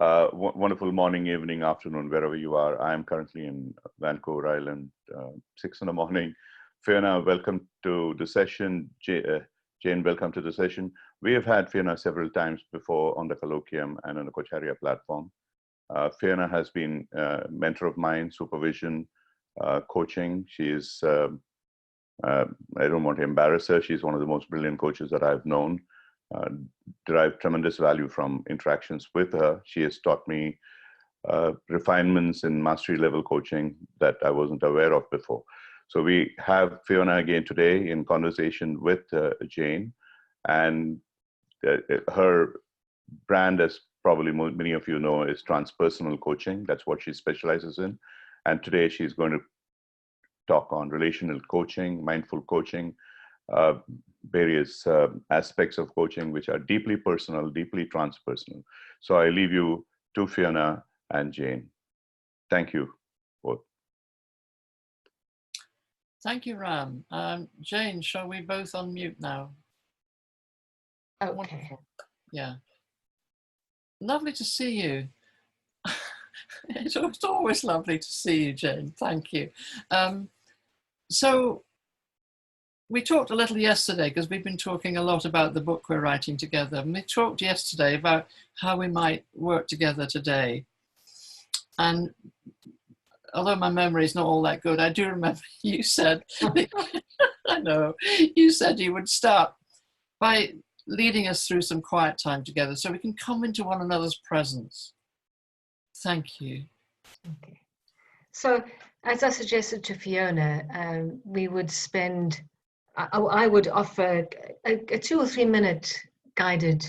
Wonderful morning, evening, afternoon, wherever you are. I am currently in Vancouver Island, 6 in the morning. Fiona, welcome to the session. Jane, welcome to the session. We have had Fiona several times before on the colloquium and on the Coacharya platform. Fiona has been a mentor of mine, supervision, coaching. She is, I don't want to embarrass her, she's one of the most brilliant coaches that I've known. Derived tremendous value from interactions with her. She has taught me refinements in mastery level coaching that I wasn't aware of before. So we have Fiona again today in conversation with Jane, and her brand, as probably many of you know, is transpersonal coaching. That's what she specializes in. And today she's going to talk on relational coaching, mindful coaching, various aspects of coaching which are deeply personal, deeply transpersonal. So I leave you to Fiona and Jane. Thank you both. Thank you, Ram. Jane, shall we both unmute now? Okay. Wonderful. Yeah. Lovely to see you. It's always lovely to see you, Jane. Thank you. So we talked a little yesterday, because we've been talking a lot about the book we're writing together. And we talked yesterday about how we might work together today. And although my memory is not all that good, I do remember you said, I know, you said you would start by leading us through some quiet time together so we can come into one another's presence. Thank you. Okay. So, as I suggested to Fiona, we would spend, I would offer a 2 or 3 minute guided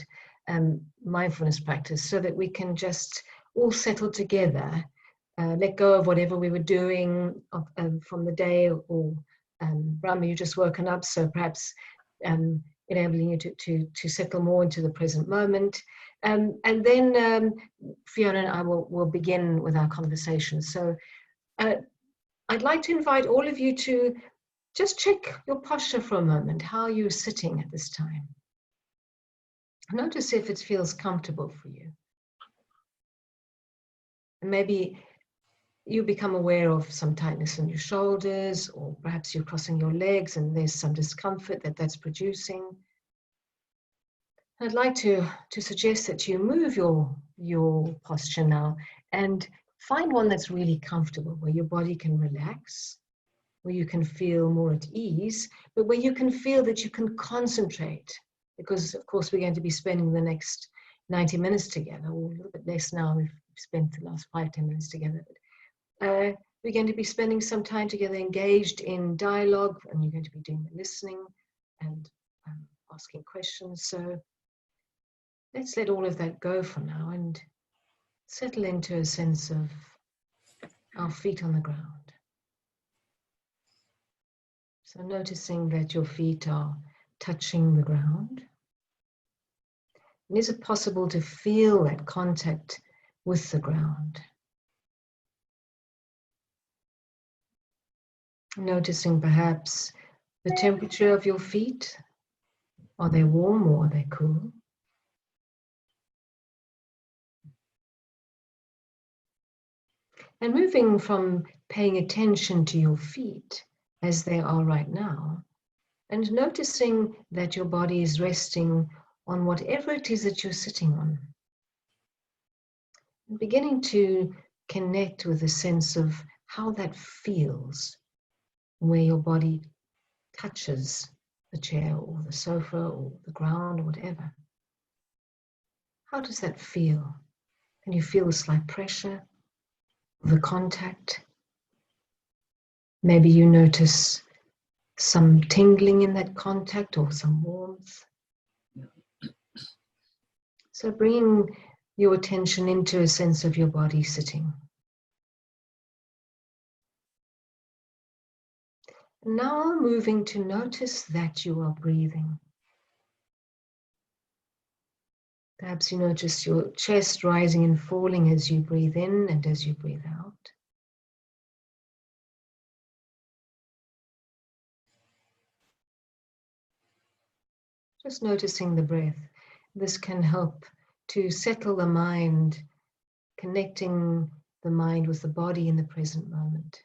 mindfulness practice so that we can just all settle together, let go of whatever we were doing from the day, or Rama, you just woken up, so perhaps enabling you to settle more into the present moment. And then Fiona and I will begin with our conversation. So I'd like to invite all of you to just check your posture for a moment, how you're sitting at this time. Notice if it feels comfortable for you. And maybe you become aware of some tightness in your shoulders, or perhaps you're crossing your legs and there's some discomfort that's producing. I'd like to suggest that you move your posture now and find one that's really comfortable, where your body can relax, where you can feel more at ease, but where you can feel that you can concentrate, because of course we're going to be spending the next 90 minutes together, or a little bit less now. We've spent the last 5-10 minutes together. But, we're going to be spending some time together engaged in dialogue, and you're going to be doing the listening and asking questions. So let's let all of that go for now and settle into a sense of our feet on the ground. So noticing that your feet are touching the ground. And is it possible to feel that contact with the ground? Noticing perhaps the temperature of your feet. Are they warm or are they cool? And moving from paying attention to your feet as they are right now, and noticing that your body is resting on whatever it is that you're sitting on. And beginning to connect with a sense of how that feels, where your body touches the chair or the sofa or the ground or whatever. How does that feel? Can you feel a slight pressure? The contact. Maybe you notice some tingling in that contact or some warmth. So bringing your attention into a sense of your body sitting. Now moving to notice that you are breathing. Perhaps you notice your chest rising and falling as you breathe in and as you breathe out. Just noticing the breath. This can help to settle the mind connecting the mind with the body in the present moment.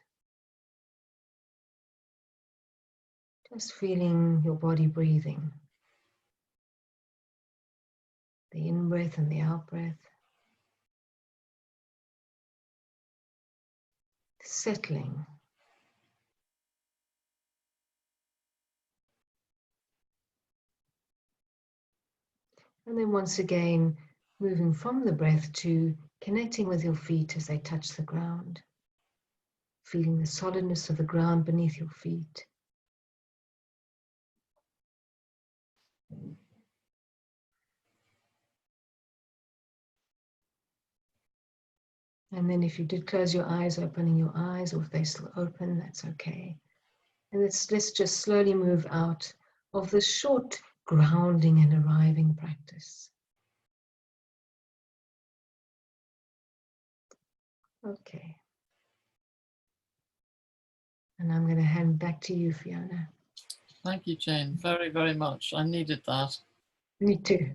Just feeling your body breathing. The in-breath and the out-breath. Settling. And then once again, moving from the breath to connecting with your feet as they touch the ground. Feeling the solidness of the ground beneath your feet. And then if you did close your eyes, opening your eyes, or if they're still open, that's okay. And let's just slowly move out of the short grounding and arriving practice. Okay. And I'm going to hand back to you, Fiona. Thank you, Jane, very, very much. I needed that. Me too.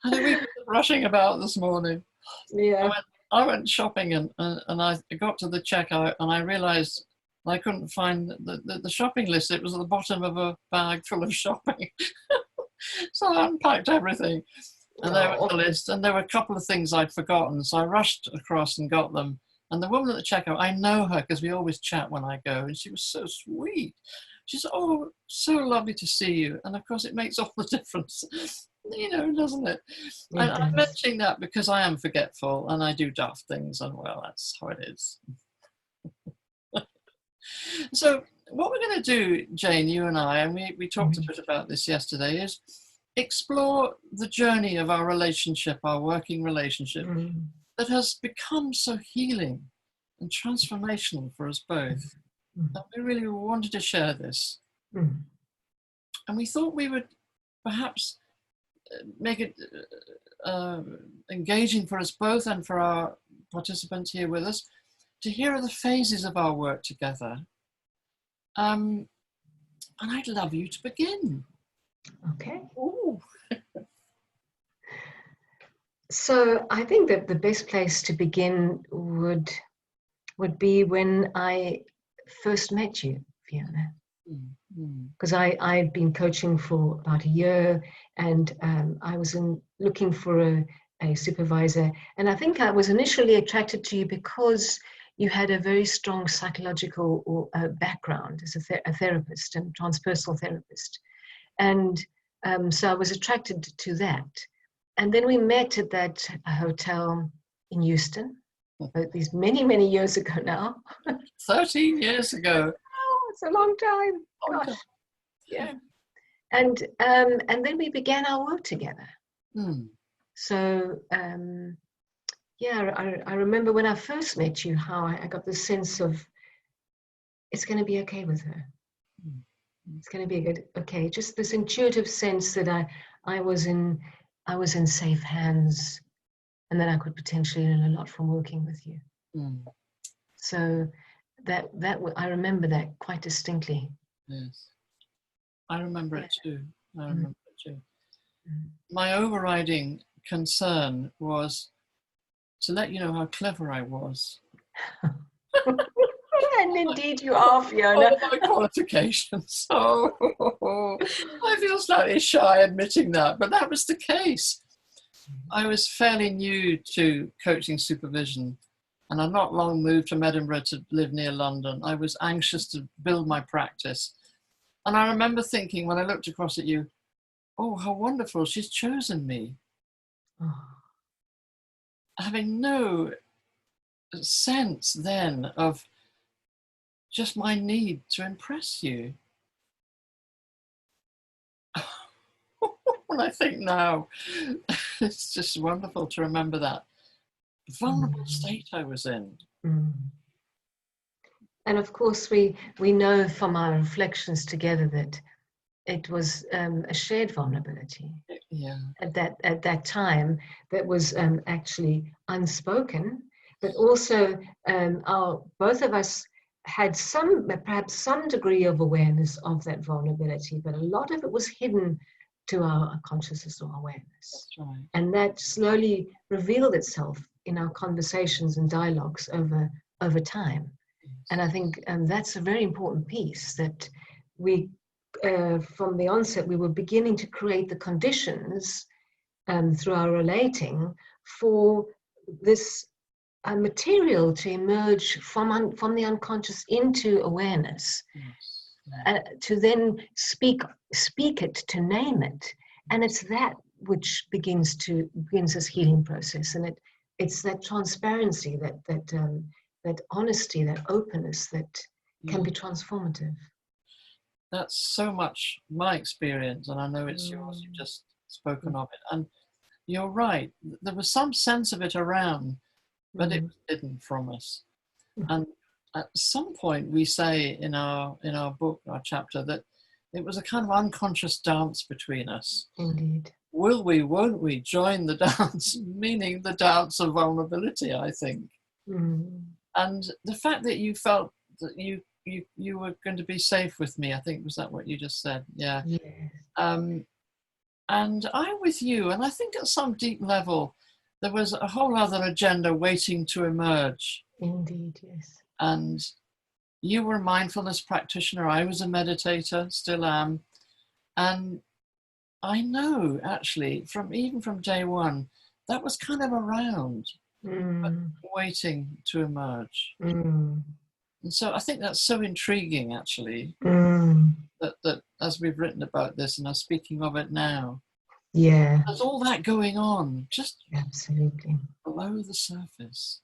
I know we were rushing about this morning. Yeah. I went shopping and I got to the checkout and I realized I couldn't find the shopping list. It was at the bottom of a bag full of shopping. So I unpacked everything and there was the list, and there were a couple of things I'd forgotten. So I rushed across and got them. And the woman at the checkout, I know her because we always chat when I go, and she was so sweet. She said, "Oh, so lovely to see you." And of course it makes all the difference, you know, doesn't it? And I'm mentioning that because I am forgetful and I do daft things, and well, that's how it is. So what we're going to do, Jane, you and I, and we talked a bit about this yesterday, is explore the journey of our relationship, our working relationship, that has become so healing and transformational for us both. And we really wanted to share this. And we thought we would perhaps make it engaging for us both and for our participants here with us to hear the phases of our work together. And I'd love you to begin. Okay. Ooh. So I think that the best place to begin would be when I first met you, Fiona. Because I'd been coaching for about a year, and I was looking for a supervisor. And I think I was initially attracted to you because you had a very strong psychological background as a therapist and transpersonal therapist. And so I was attracted to that. And then we met at that hotel in Euston, these many, many years ago now. 13 years ago. Oh, it's a long time. Gosh. Yeah. And then we began our work together. So I remember when I first met you, how I got this sense of it's going to be okay with her. It's going to be good. Okay, just this intuitive sense that I was in safe hands, and that I could potentially learn a lot from working with you. So that I remember that quite distinctly. Yes, I remember it too. I remember it too. My overriding concern was to let you know how clever I was. And indeed you are, Fiona. Oh, my qualifications. Oh, I feel slightly shy admitting that, but that was the case. I was fairly new to coaching supervision, and I'd not long moved from Edinburgh to live near London. I was anxious to build my practice. And I remember thinking when I looked across at you, oh, how wonderful, she's chosen me. Having no sense then of just my need to impress you. When I think now, it's just wonderful to remember that vulnerable state I was in. And of course, we know from our reflections together that it was a shared vulnerability. Yeah. At that time, that was actually unspoken, but also both of us had perhaps some degree of awareness of that vulnerability, but a lot of it was hidden to our consciousness or awareness. That's right. And that slowly revealed itself in our conversations and dialogues over time. Yes. And I think that's a very important piece, that we, from the onset, we were beginning to create the conditions through our relating for this material to emerge from the unconscious into awareness. Yes. To then speak it, to name it, and it's that which begins this healing process, and it's that transparency, that honesty, that openness that can be transformative. That's so much my experience, and I know it's yours. You've just spoken of it, and you're right. There was some sense of it around, but it was hidden from us. And at some point, we say in our book, our chapter, that it was a kind of unconscious dance between us. Indeed. Will we, won't we join the dance, meaning the dance of vulnerability, I think. And the fact that you felt that you were going to be safe with me, I think, was that what you just said? Yeah. Yes. And I'm with you, and I think at some deep level, there was a whole other agenda waiting to emerge. Indeed, yes. And you were a mindfulness practitioner, I was a meditator, still am. And I know, actually, even from day one, that was kind of around, but waiting to emerge. And so I think that's so intriguing, actually, that as we've written about this and are speaking of it now, there's all that going on, just absolutely below the surface.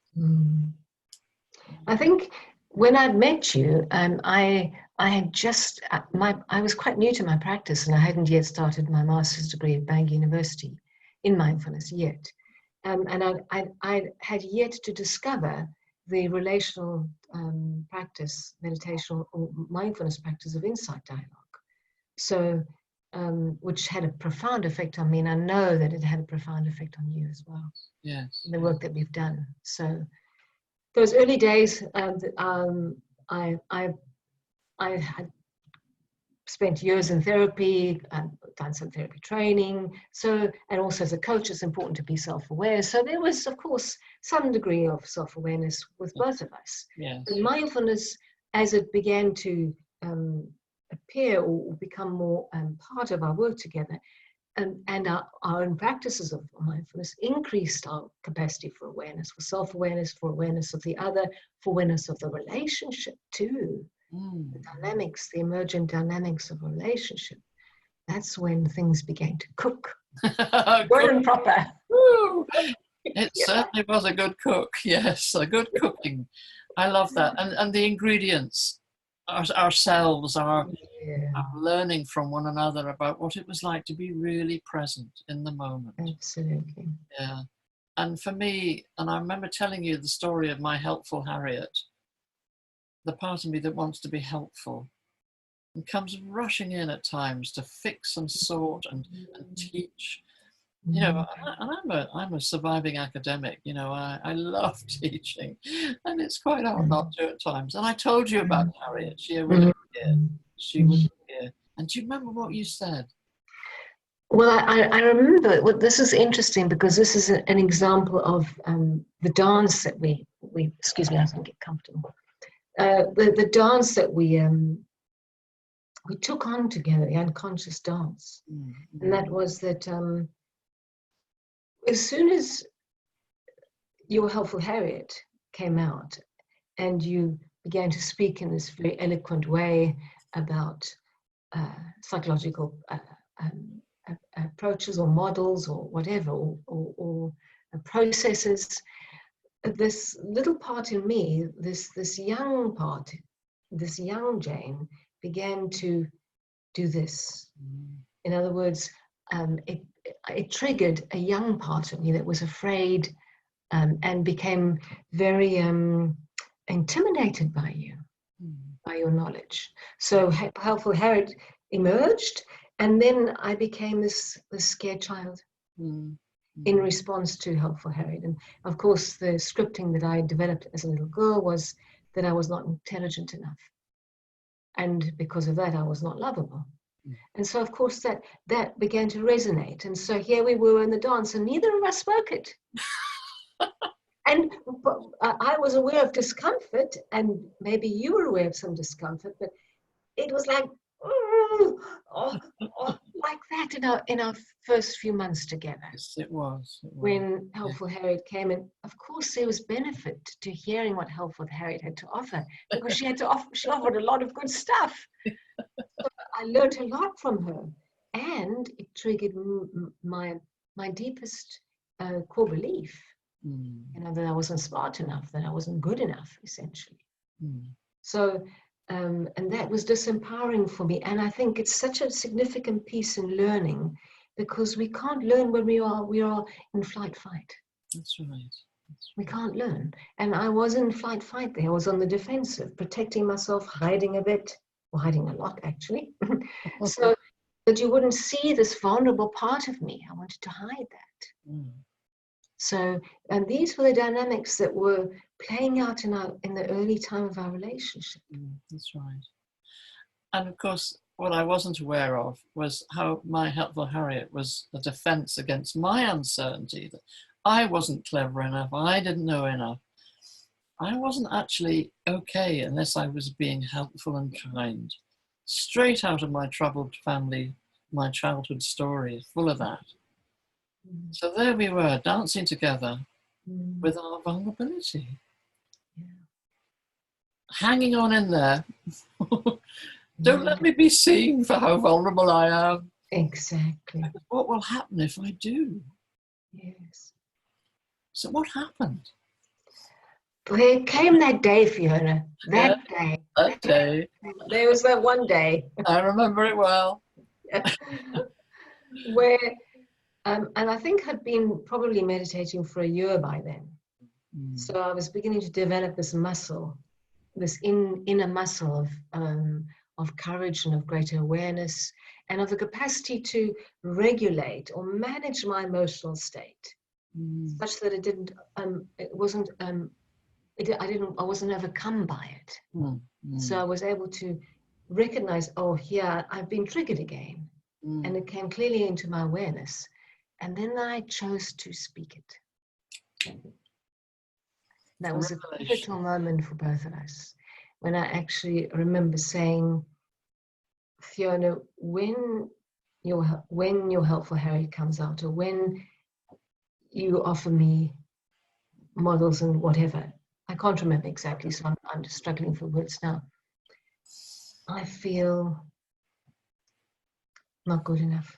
I think when I met you, I had just I was quite new to my practice, and I hadn't yet started my master's degree at Bangor University in mindfulness yet, and I had yet to discover the relational practice, meditation or mindfulness practice of insight dialogue. So, which had a profound effect on me, and I know that it had a profound effect on you as well. Yes. The work that we've done. So, those early days, I had spent years in therapy, done some therapy training. So, and also as a coach, it's important to be self-aware. So there was, of course, some degree of self-awareness with both of us. Yes. But mindfulness, as it began to appear or become more part of our work together, and our own practices of mindfulness increased our capacity for awareness, for self-awareness, for awareness of the other, for awareness of the relationship too. The dynamics, the emergent dynamics of a relationship. That's when things began to cook. Good and proper. It certainly was a good cook. Yes, a good cooking. I love that. And the ingredients, ourselves, our learning from one another about what it was like to be really present in the moment. Absolutely. Yeah. And for me, and I remember telling you the story of my helpful Harriet, the part of me that wants to be helpful and comes rushing in at times to fix and sort and teach. You know, and I'm a surviving academic. You know, I love teaching, and it's quite hard not to at times. And I told you about Harriet. She wouldn't hear. She wouldn't hear. And do you remember what you said? Well, I remember. Well, this is interesting because this is an example of the dance that we. Excuse me, I can get comfortable. The dance that we took on together, the unconscious dance, and that was that. As soon as your helpful Harriet came out and you began to speak in this very eloquent way about psychological approaches or models or whatever, or processes, this little part in me, this young part, this young Jane, began to do this. In other words, it triggered a young part of me that was afraid and became very intimidated by you, by your knowledge. So helpful Harriet emerged, and then I became this scared child in response to helpful Harriet. And of course, the scripting that I developed as a little girl was that I was not intelligent enough. And because of that, I was not lovable. And so, of course, that began to resonate. And so here we were in the dance, and neither of us spoke it. And I was aware of discomfort, and maybe you were aware of some discomfort, but it was like, like that in our first few months together. Yes, it was. When Helpful Harriet came, and of course there was benefit to hearing what Helpful Harriet had to offer, because she offered a lot of good stuff. So I learned a lot from her, and it triggered my deepest core belief, that I wasn't smart enough, that I wasn't good enough, essentially. So, and that was disempowering for me. And I think it's such a significant piece in learning, because we can't learn when we are in flight fight. That's right. We can't learn. And I was in flight fight there. I was on the defensive, protecting myself, hiding a bit, or hiding a lot, actually. So that you wouldn't see this vulnerable part of me. I wanted to hide that. So, and these were the dynamics that were playing out in the early time of our relationship. That's right. And of course, what I wasn't aware of was how my Helpful Harriet was a defense against my uncertainty, that I wasn't clever enough, I didn't know enough. I wasn't actually okay unless I was being helpful and kind. Straight out of my troubled family, my childhood story, full of that. So there we were, dancing together with our vulnerability. Hanging on in there. Don't let me be seen for how vulnerable I am. Exactly. What will happen if I do? Yes. So what happened? There came that day, Fiona. That day. That day. There was that one day. I remember it well. Where, and I think I'd been probably meditating for a year by then. So I was beginning to develop this muscle, this inner muscle of courage and of greater awareness, and of the capacity to regulate or manage my emotional state, such that I wasn't overcome by it. So I was able to recognize, oh, here I've been triggered again, and it came clearly into my awareness, and then I chose to speak it. That was a pivotal moment for both of us, when I actually remember saying, Fiona, when your Helpful Harriet comes out, or when you offer me models and whatever, I can't remember exactly, so I'm just struggling for words now. I feel not good enough.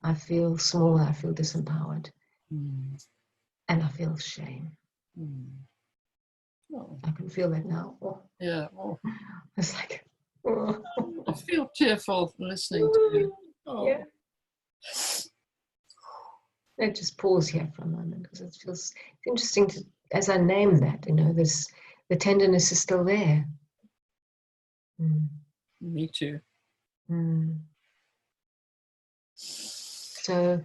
I feel small, I feel disempowered, and I feel shame. Oh. I can feel that now. Oh. Yeah. Oh. It's like, oh. I feel tearful listening to you. Oh. Yeah. Let's just pause here for a moment, because it feels interesting to, as I name that, the tenderness is still there. Me too. So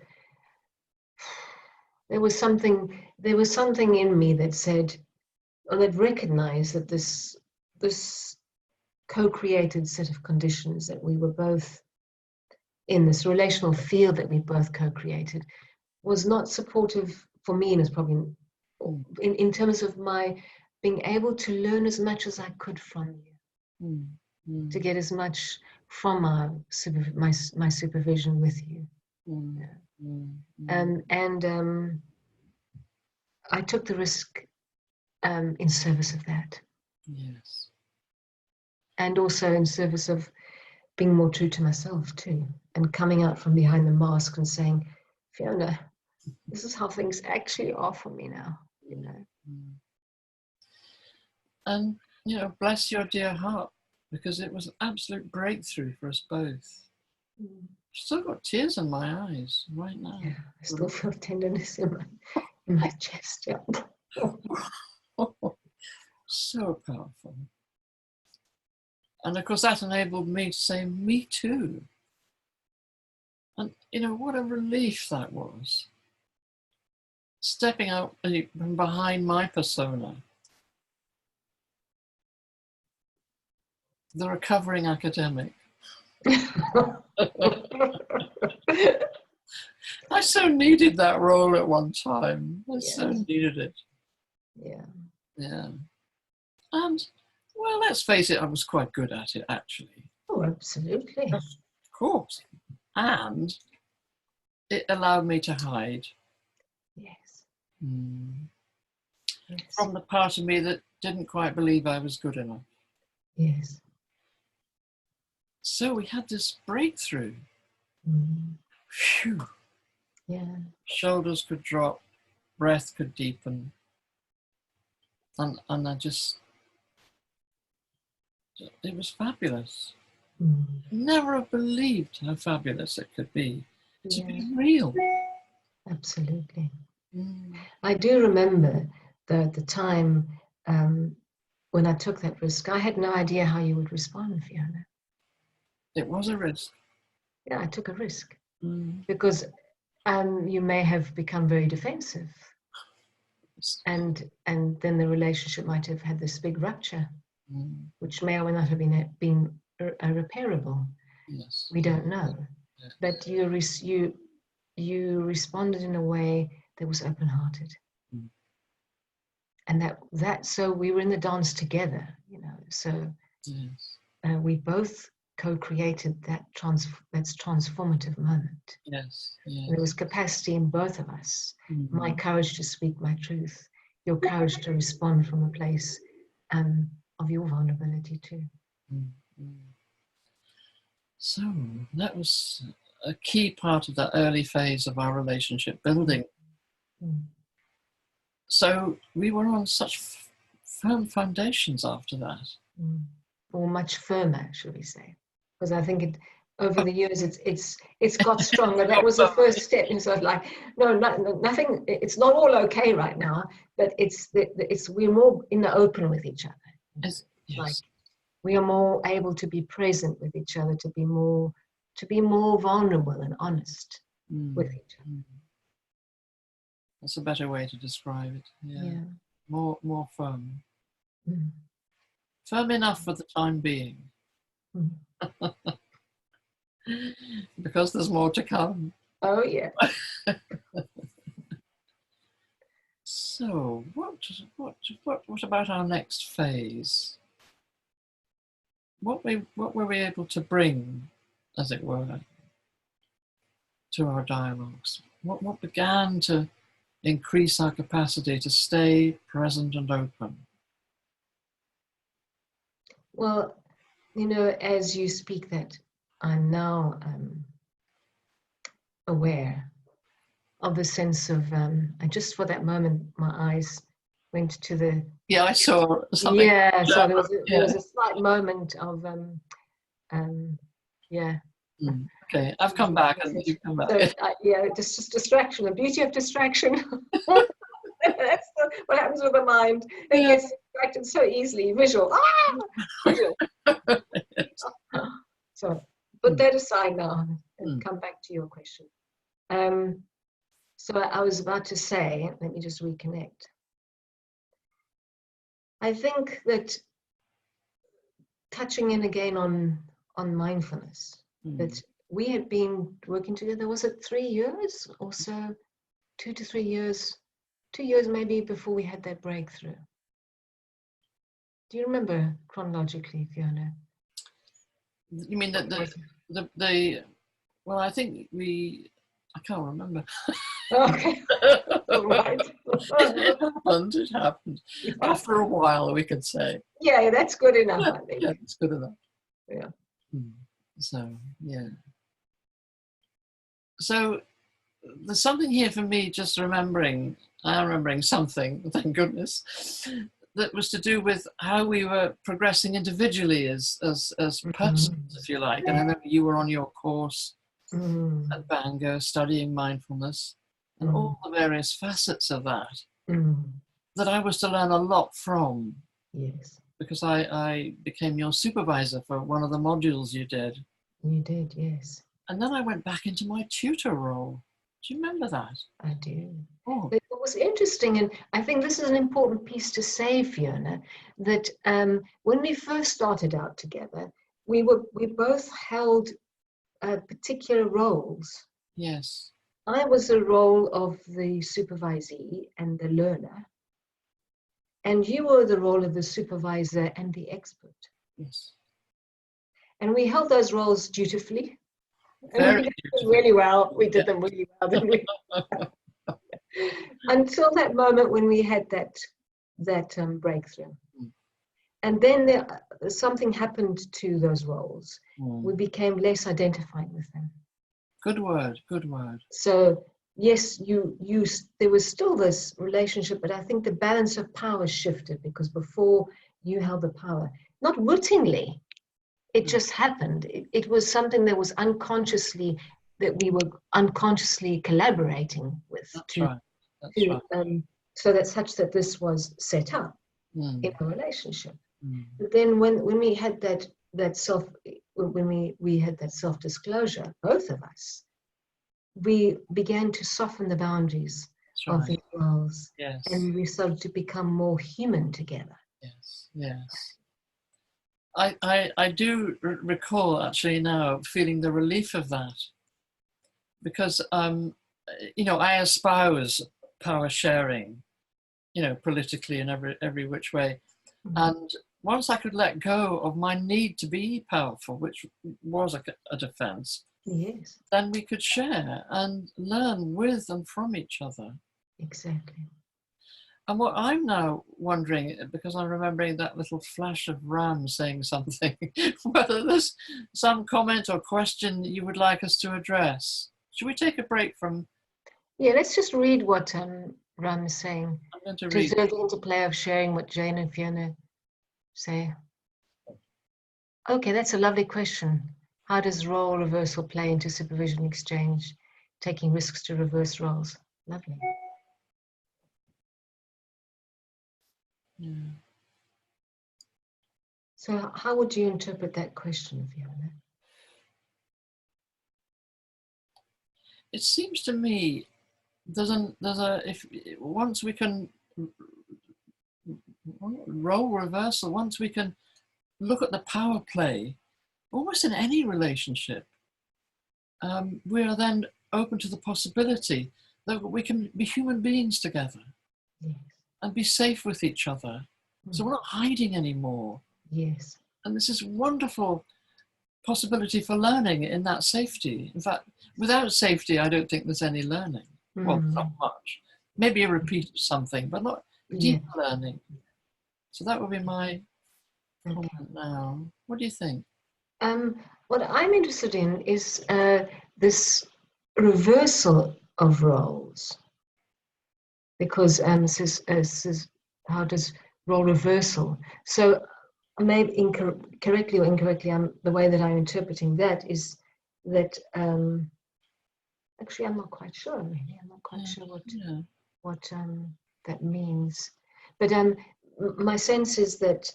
there was something in me that said, or that recognized that this co-created set of conditions that we were both in, this relational field that we both co-created, was not supportive for me, and is probably in terms of my being able to learn as much as I could from you, to get as much from my supervision with you. And I took the risk in service of that. Yes. And also in service of being more true to myself too, and coming out from behind the mask and saying, Fiona, this is how things actually are for me now, And, bless your dear heart, because it was an absolute breakthrough for us both. Still got tears in my eyes right now. Yeah, I still feel tenderness in my chest. Yeah. So powerful. And of course that enabled me to say, me too. And what a relief that was. Stepping out from behind my persona. The recovering academic. I so needed that role at one time. I Yes. so needed it. Yeah. Yeah. And, well, let's face it, I was quite good at it, actually. Oh, absolutely. Of course. And it allowed me to hide Yes. Yes. from the part of me that didn't quite believe I was good enough. Yes. So we had this breakthrough. Phew. Yeah. Shoulders could drop, breath could deepen. And I just, it was fabulous. Never have believed how fabulous it could be to be real. Absolutely. I do remember that the time when I took that risk, I had no idea how you would respond, Fiona. It was a risk. Yeah, I took a risk because you may have become very defensive, and then the relationship might have had this big rupture, which may or may not have been irreparable. Yes. We don't know, Yes. but you responded in a way that was open-hearted, and that so we were in the dance together, you know. So Yes. we both co-created that's transformative moment. Yes. Yes. There was capacity in both of us. My courage to speak my truth, your courage to respond from a place of your vulnerability too. So that was a key part of that early phase of our relationship building. So we were on such firm foundations after that. Or much firmer, should we say? Because I think over the years it's got stronger. That was the first step. And so it's like, nothing. It's not all okay right now, but we're more in the open with each other. Yes. Like we are more able to be present with each other, to be more vulnerable and honest with each other. That's a better way to describe it. Yeah. More firm. Firm enough for the time being. Because there's more to come. Oh yeah. So what about our next phase? What were we able to bring, as it were, to our dialogues? What began to increase our capacity to stay present and open? Well, you know, as you speak that, I'm now aware of the sense of, I just for that moment, my eyes went to the... Yeah, I saw something. Yeah, so there was a slight moment of, Okay, I've come back and you've come back. So, just distraction, the beauty of distraction. That's what happens with the mind. It gets distracted so easily. Visual. Visual. So put that aside now and come back to your question. So I was about to say, let me just reconnect. I think that touching in again on mindfulness, that we had been working together, was it 3 years or so? 2 to 3 years, 2 years maybe before we had that breakthrough. Do you remember chronologically, Fiona? You mean well, I think I can't remember. Okay. Right. It happened. Yeah. After a while, we could say. Yeah, that's good enough, I think. Yeah, it's good enough. Yeah. So, yeah. So, there's something here for me just remembering something, thank goodness, that was to do with how we were progressing individually as persons, if you like. And I remember you were on your course at Bangor studying mindfulness and all the various facets of that that I was to learn a lot from. Yes. Because I became your supervisor for one of the modules you did. You did, yes. And then I went back into my tutor role. Do you remember that? I do. Oh. It was interesting, and I think this is an important piece to say, Fiona, that when we first started out together, we both held particular roles. Yes. I was the role of the supervisee and the learner, and you were the role of the supervisor and the expert. Yes. And we held those roles dutifully. And Very we did them beautiful. really well. We did them really well, didn't we? Until that moment when we had that breakthrough. Mm. And then something happened to those roles. Mm. We became less identified with them. Good word, good word. So yes, there was still this relationship, but I think the balance of power shifted, because before you held the power, not wittingly, it just happened. It was something that was unconsciously, that we were unconsciously collaborating with. That's right. That's right. So that's such that this was set up in a relationship. But then when we had we had that self-disclosure, both of us, we began to soften the boundaries That's of right. these roles. Yes. And we started to become more human together. Yes. Yes. I do recall actually now feeling the relief of that, because I espouse power sharing, politically in every which way. Mm-hmm. And once I could let go of my need to be powerful, which was a defense, Yes, then we could share and learn with and from each other. exactly. And what I'm now wondering, because I'm remembering that little flash of Ram saying something, whether there's some comment or question you would like us to address. Should we take a break from? Yeah, let's just read what Ram is saying. I'm going to To read. observe the interplay of sharing what Jane and Fiona say. Okay, that's a lovely question. How does role reversal play into supervision exchange, taking risks to reverse roles? Lovely. Yeah. So how would you interpret that question, Fiona? It seems to me once we can role reversal, once we can look at the power play, almost in any relationship, we are then open to the possibility that we can be human beings together. Yes. And be safe with each other. So we're not hiding anymore. Yes. And this is wonderful possibility for learning in that safety. In fact, without safety, I don't think there's any learning. Well, not much. Maybe a repeat of something, but not deep learning. So that would be my comment now. What do you think? What I'm interested in is this reversal of roles. Because says how does role reversal? So maybe correctly or incorrectly, the way that I'm interpreting that is that actually I'm not quite sure. Really, I'm not quite sure what that means. But my sense is that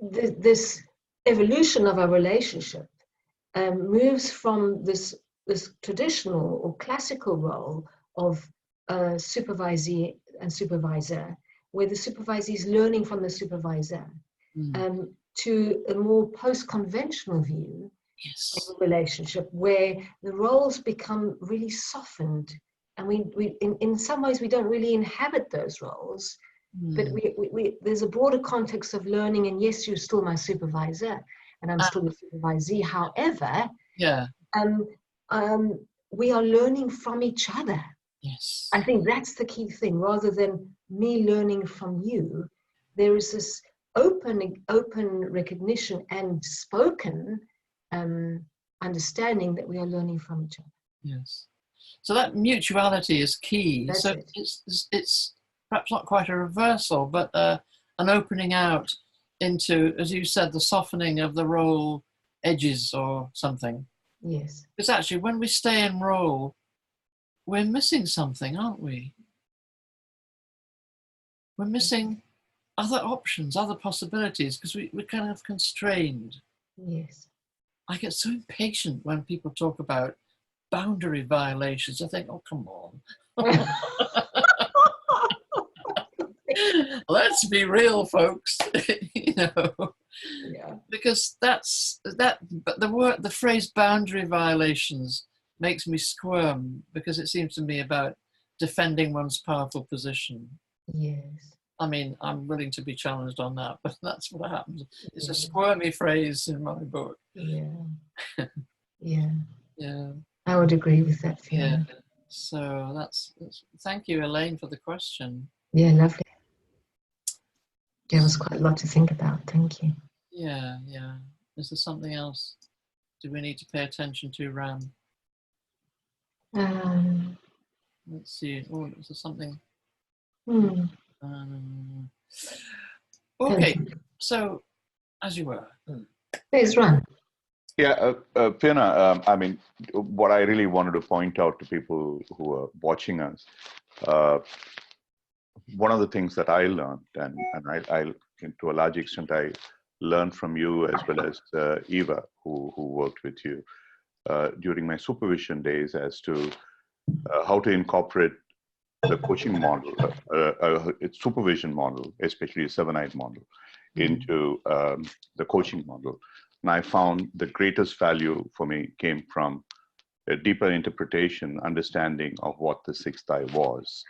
this evolution of our relationship moves from this traditional or classical role of supervisee and supervisor, where the supervisee is learning from the supervisor, to a more post-conventional view of a relationship where the roles become really softened, and we in some ways we don't really inhabit those roles, but we there's a broader context of learning, and yes, you're still my supervisor and I'm still the supervisee. However, we are learning from each other. Yes. I think that's the key thing. Rather than me learning from you, there is this open recognition and spoken understanding that we are learning from each other. Yes. So that mutuality is key. That's so it. It's perhaps not quite a reversal, but an opening out into, as you said, the softening of the role edges or something. Yes. Because actually, when we stay in role, we're missing something, aren't we? We're missing other options, other possibilities, because we're kind of constrained. Yes. I get so impatient when people talk about boundary violations. I think, oh, come on. Let's be real, folks. Yeah. because but the phrase boundary violations makes me squirm, because it seems to me about defending one's powerful position. Yes. I mean, I'm willing to be challenged on that, but that's what happens. It's a Yeah. squirmy phrase in my book. Yeah. Yeah. Yeah. I would agree with that, Fiona. Yeah. So that's thank you, Elaine, for the question. Yeah, lovely. There was quite a lot to think about. Thank you. Yeah, yeah. Is there something else? Do we need to pay attention to, Ram? Let's see. Oh, is there something? Okay. So, as you were. Please run. Yeah, Fiona, I mean, what I really wanted to point out to people who are watching us, one of the things that I learned, and I to a large extent, I learned from you as well as Eva, who worked with you during my supervision days, as to how to incorporate the coaching model, its supervision model, especially a 7-eyed model, into the coaching model. And I found the greatest value for me came from a deeper interpretation, understanding of what the 6th eye was.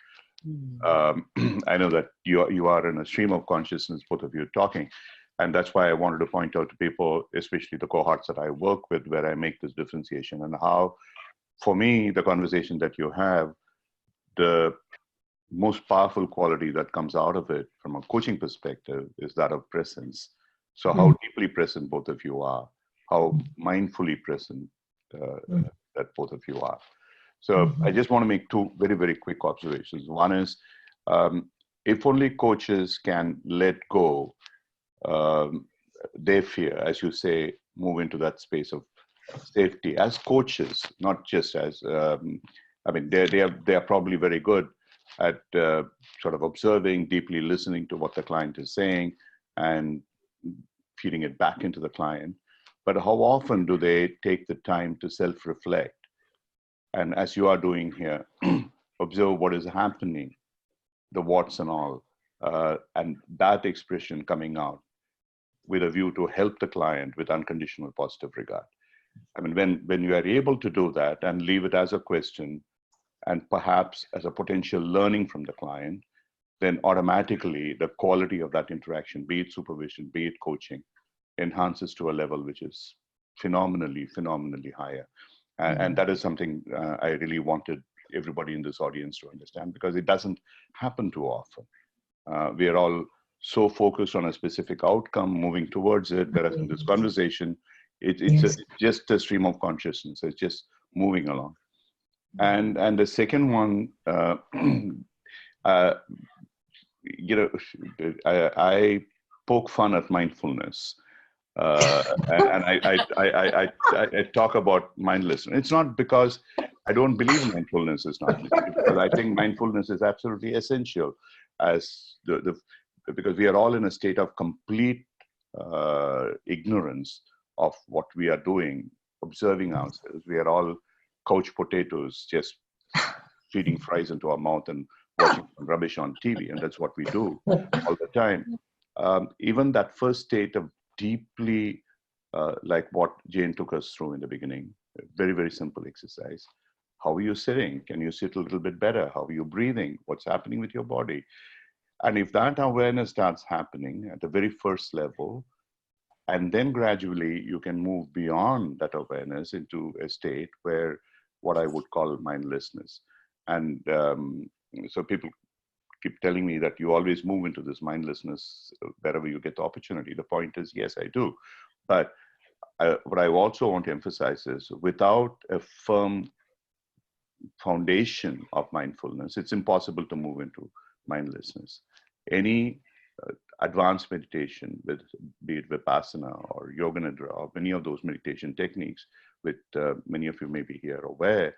I know that you are in a stream of consciousness, both of you talking, and that's why I wanted to point out to people, especially the cohorts that I work with, where I make this differentiation, and how, for me, the conversation that you have, the most powerful quality that comes out of it from a coaching perspective is that of presence. So how deeply present both of you are, how mindfully present that both of you are. So I just want to make 2 very, very quick observations. One is, if only coaches can let go their fear, as you say, move into that space of safety as coaches, not just as, I mean, they are probably very good at sort of observing, deeply listening to what the client is saying and feeding it back into the client. But how often do they take the time to self-reflect? And as you are doing here, observe what is happening, the what's and all, and that expression coming out with a view to help the client with unconditional positive regard. I mean, when you are able to do that and leave it as a question, and perhaps as a potential learning from the client, then automatically the quality of that interaction, be it supervision, be it coaching, enhances to a level which is phenomenally higher. And that is something I really wanted everybody in this audience to understand, because it doesn't happen too often. We are all so focused on a specific outcome, moving towards it, whereas in this conversation, it's just a stream of consciousness. It's just moving along. And the second one, you know, I poke fun at mindfulness, and I talk about mindlessness. It's not because I don't believe mindfulness is not, because I think mindfulness is absolutely essential, as because we are all in a state of complete ignorance of what we are doing, observing ourselves. We are all couch potatoes, just feeding fries into our mouth and watching rubbish on TV, and that's what we do all the time. Even that first state of deeply, like what Jane took us through in the beginning, a very, very simple exercise. How are you sitting? Can you sit a little bit better? How are you breathing? What's happening with your body? And if that awareness starts happening at the very first level, and then gradually you can move beyond that awareness into a state where what I would call mindlessness. And so people keep telling me that you always move into this mindlessness wherever you get the opportunity. The point is, yes, I do. But what I also want to emphasize is, without a firm foundation of mindfulness, it's impossible to move into mindlessness. Any advanced meditation, be it Vipassana or Yoga Nidra or many of those meditation techniques, with many of you may be here aware,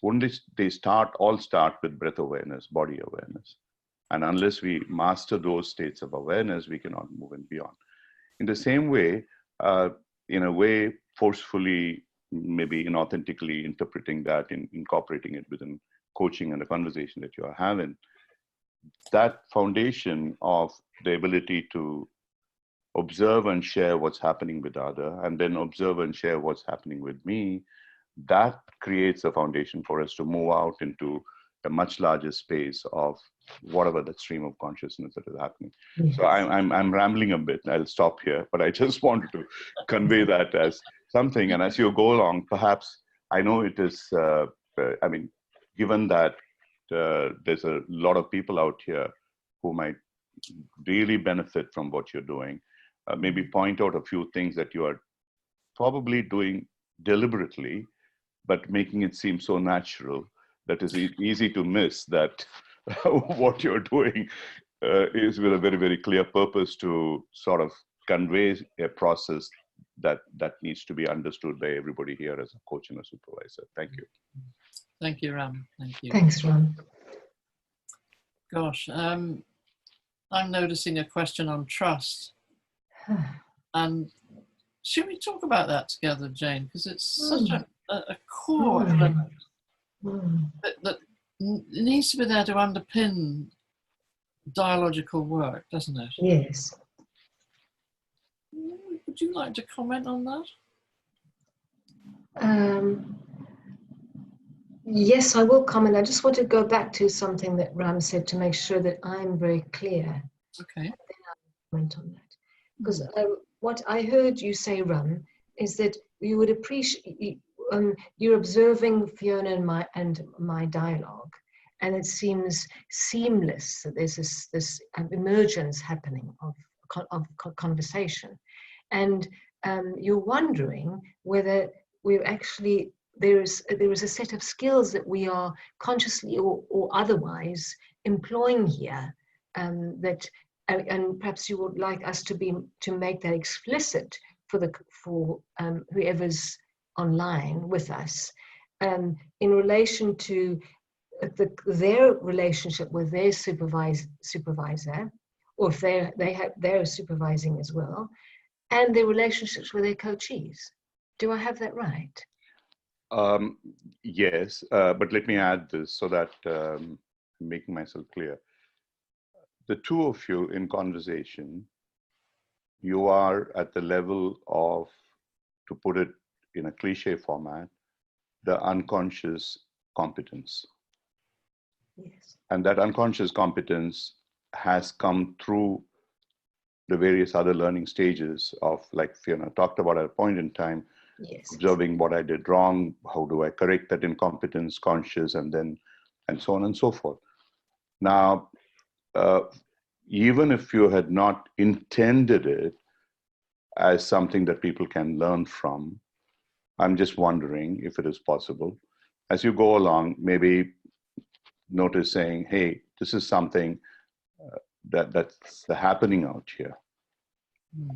only they all start with breath awareness, body awareness. And unless we master those states of awareness, we cannot move in beyond. In the same way, in a way, forcefully, maybe inauthentically interpreting that, incorporating it within coaching and the conversation that you are having, that foundation of the ability to observe and share what's happening with the other, and then observe and share what's happening with me, that creates a foundation for us to move out into a much larger space of whatever the stream of consciousness that is happening. Yes. So I'm rambling a bit. I'll stop here, but I just wanted to convey that as something. And as you go along, perhaps I know it is. I mean, given that there's a lot of people out here who might really benefit from what you're doing, maybe point out a few things that you are probably doing deliberately, but making it seem so natural that is easy to miss that what you're doing is with a very, very clear purpose to sort of convey a process that needs to be understood by everybody here as a coach and a supervisor. Thank you. Thank you, Ram. Thank you. Thanks, Ram. Gosh, I'm noticing a question on trust. And should we talk about that together, Jane? Because it's such a core element that needs to be there to underpin dialogical work, doesn't it? Yes. Would you like to comment on that? Yes, I will comment. I just want to go back to something that Ram said to make sure that I'm very clear. Okay. Then I'll comment on that. Because what I heard you say, Ram, is that you would appreciate, you're observing Fiona and my dialogue, and it seems seamless that there's this emergence happening of conversation. And you're wondering whether we're actually, there is a set of skills that we are consciously or otherwise employing here, that and perhaps you would like us to make that explicit for whoever's online with us, in relation to their relationship with their supervisor, or if they're supervising as well, and their relationships with their coachees. Do I have that right? Yes, but let me add this so that I'm making myself clear. The two of you in conversation, you are at the level of, to put it in a cliche format, the unconscious competence. Yes. And that unconscious competence has come through the various other learning stages of, like Fiona talked about at a point in time, Yes. observing what I did wrong, how do I correct that incompetence, conscious, and so on and so forth. Now, even if you had not intended it as something that people can learn from, I'm just wondering if it is possible. As you go along, maybe notice saying, hey, this is something that's happening out here.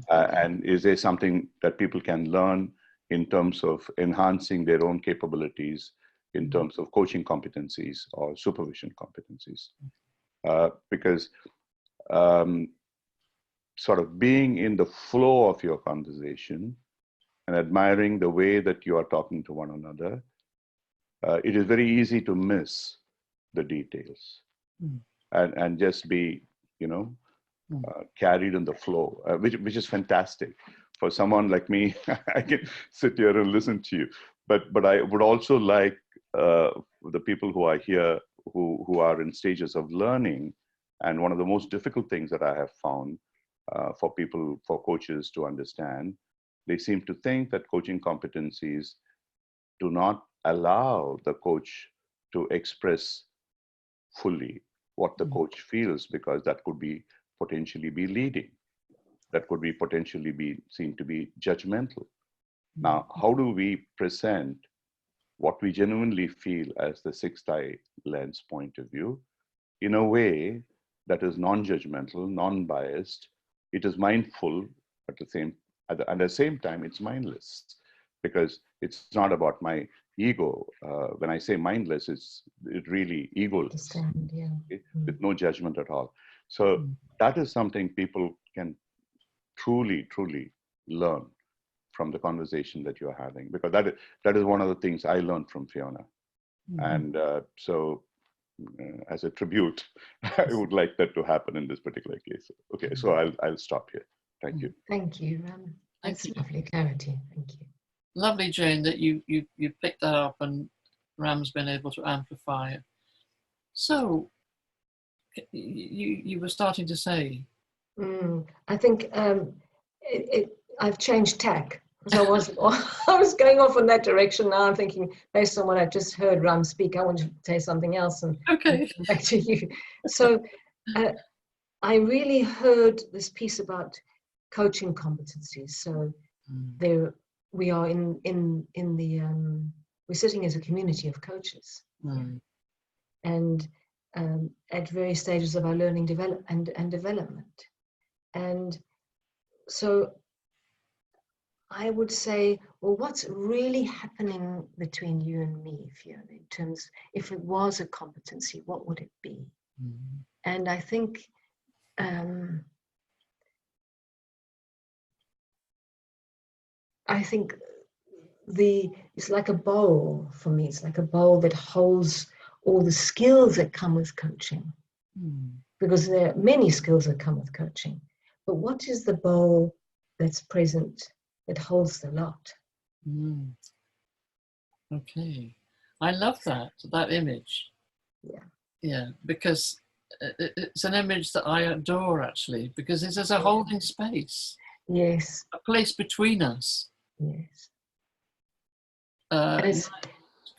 And is there something that people can learn in terms of enhancing their own capabilities, in terms of coaching competencies or supervision competencies? Because sort of being in the flow of your conversation and admiring the way that you are talking to one another, it is very easy to miss the details and just be, carried in the flow, which is fantastic. For someone like me, I can sit here and listen to you. But I would also like the people who are here who are in stages of learning. And one of the most difficult things that I have found for coaches to understand, they seem to think that coaching competencies do not allow the coach to express fully what the coach feels, because that could be potentially be leading. That could be potentially be seen to be judgmental. Now, how do we present what we genuinely feel as the sixth eye lens point of view in a way that is non-judgmental, non-biased? It is mindful at the same time, it's mindless, because it's not about my ego. When I say mindless, it's really egoless, with no judgment at all. So that is something people can truly, truly learn from the conversation that you're having, because that is one of the things I learned from Fiona. And so as a tribute, I would like that to happen in this particular case. Okay, so I'll stop here. Thank you. Thank you. That's lovely clarity. Thank you. Lovely, Jane, that you picked that up and Ram's been able to amplify it. So, you were starting to say. I think I've changed tack. So I was going off in that direction. Now I'm thinking, based on what I've just heard Ram speak, I want to say something else and Okay. come back to you. So I really heard this piece about coaching competencies. So there we are in the we're sitting as a community of coaches, and at various stages of our learning development, and so I would say, well, what's really happening between you and me, Fiona, in terms, if it was a competency, what would it be? And I think it's like a bowl for me. It's like a bowl that holds all the skills that come with coaching, because there are many skills that come with coaching. But what is the bowl that's present that holds the lot? Okay, I love that image. Yeah, because it's an image that I adore, actually, because it's as a holding space. Yes. A place between us. Yes.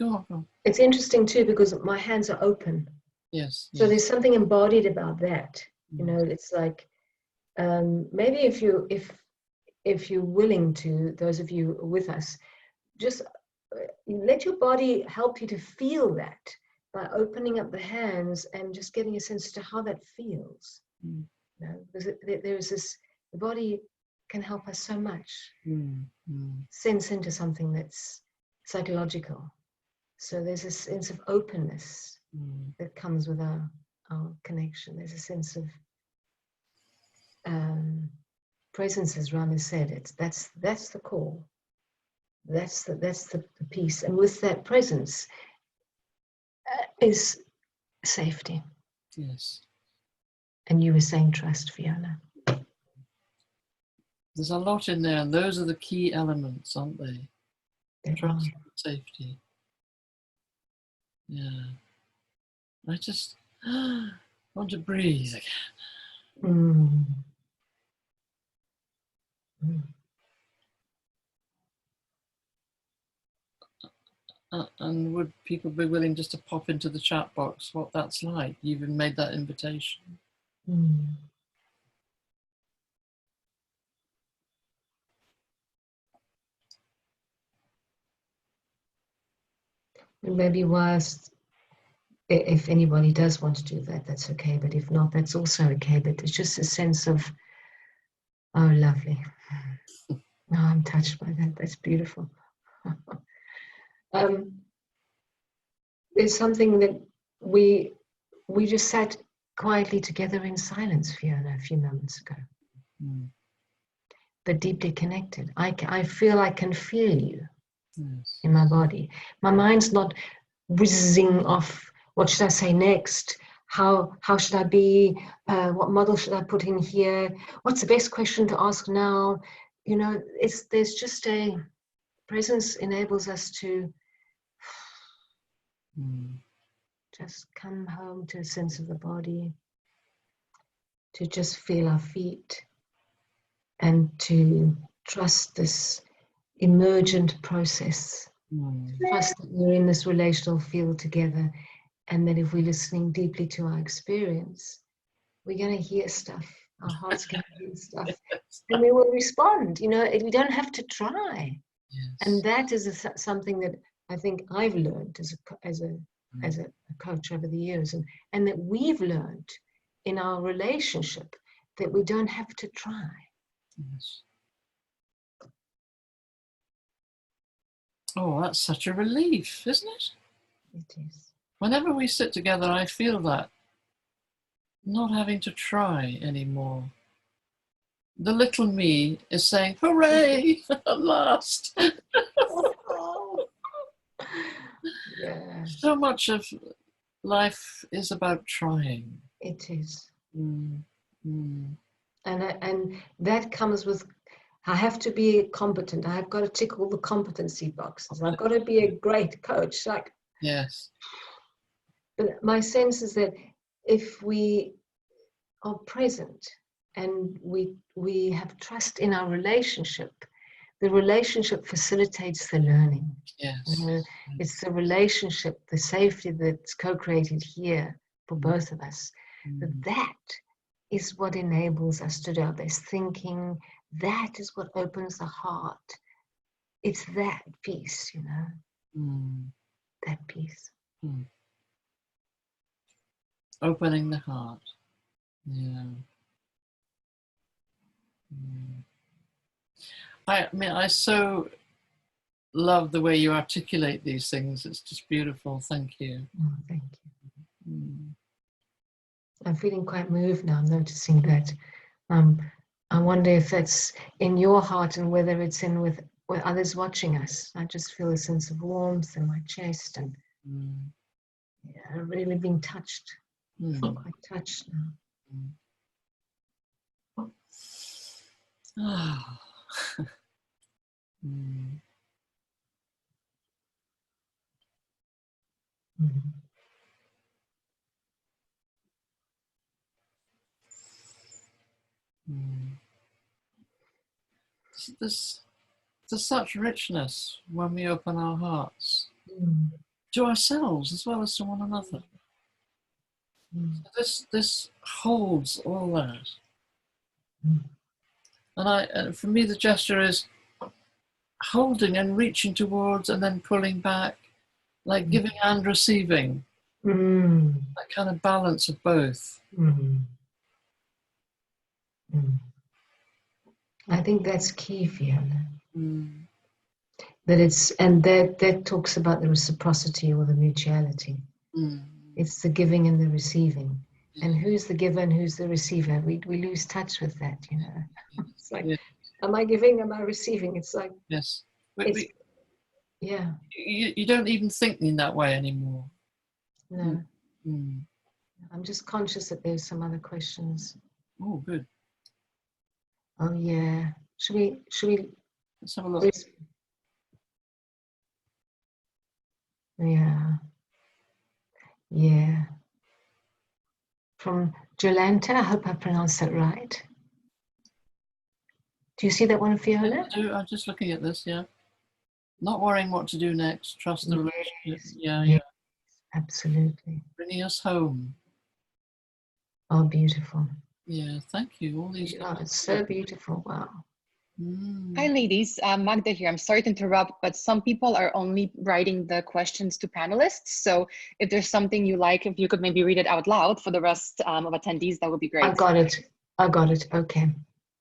Go on. It's interesting too, because my hands are open. Yes. So there's something embodied about that. You know, it's like maybe if you're willing to, those of you with us, just let your body help you to feel that by opening up the hands and just getting a sense to how that feels. You know, because there's this, the body can help us so much sense into something that's psychological. So there's a sense of openness that comes with our connection. There's a sense of presence, as Ram has said. That's the core. That's the piece. And with that presence is safety. Yes. And you were saying trust, Fiona. There's a lot in there, and those are the key elements, aren't they? Trust and safety. Yeah. I just want to breathe again. And would people be willing just to pop into the chat box what that's like? You even made that invitation. And maybe whilst, if anybody does want to do that, that's okay. But if not, that's also okay. But it's just a sense of, oh, lovely. Oh, I'm touched by that. That's beautiful. There's something that we just sat quietly together in silence, Fiona, a few moments ago. But deeply connected. I feel I can feel you in my body. My mind's not whizzing off. What should I say next? How should I be? What model should I put in here? What's the best question to ask now? You know, there's just a presence enables us to just come home to a sense of the body, to just feel our feet, and to trust this emergent process. Trust that we're in this relational field together, and that if we're listening deeply to our experience, we're going to hear stuff. Our heart's going to hear stuff, and we will respond. You know, we don't have to try. And that is something that I think I've learned as a coach over the years, and that we've learned in our relationship, that we don't have to try. Yes. Oh, that's such a relief, isn't it? It is. Whenever we sit together, I feel that. Not having to try anymore. The little me is saying, hooray, at last. Yeah. So much of life is about trying. It is. And that comes with, I have to be competent. I've got to tick all the competency boxes. I've got to be a great coach. Like, yes. but my sense is that if we are present and we have trust in our relationship, the relationship facilitates the learning. Yes. It's the relationship, the safety that's co-created here for both of us. That is what enables us to do our best thinking. That is what opens the heart. It's that piece, that piece. Opening the heart. Yeah. I mean, I so love the way you articulate these things. It's just beautiful. Thank you. Oh, thank you. I'm feeling quite moved now, noticing that. I wonder if that's in your heart and whether it's in with others watching us. I just feel a sense of warmth in my chest and really being touched. Quite touched now. Ah. There's such richness when we open our hearts to ourselves as well as to one another. This holds all that. And for me, the gesture is holding and reaching towards and then pulling back, like giving and receiving. That kind of balance of both. I think that's key, Fiona. That talks about the reciprocity or the mutuality. It's the giving and the receiving. And who's the giver and who's the receiver? We lose touch with that, It's like, am I giving? Am I receiving? It's like, yes. Yeah. You don't even think in that way anymore. No. I'm just conscious that there's some other questions. Oh, good. Oh, yeah. Should we? Let's have a look. Yeah. Yeah. From Jolanta, I hope I pronounced that right. Do you see that one, Fiona? I do. I'm just looking at this, yeah. Not worrying what to do next. Trust the relationship. Yeah. Absolutely. Bringing us home. Oh, beautiful. Yeah, thank you. All these. Oh, it's so beautiful. Wow. Hi, ladies. Magda here. I'm sorry to interrupt, but some people are only writing the questions to panelists. So if there's something you like, if you could maybe read it out loud for the rest of attendees, that would be great. I got it. Okay.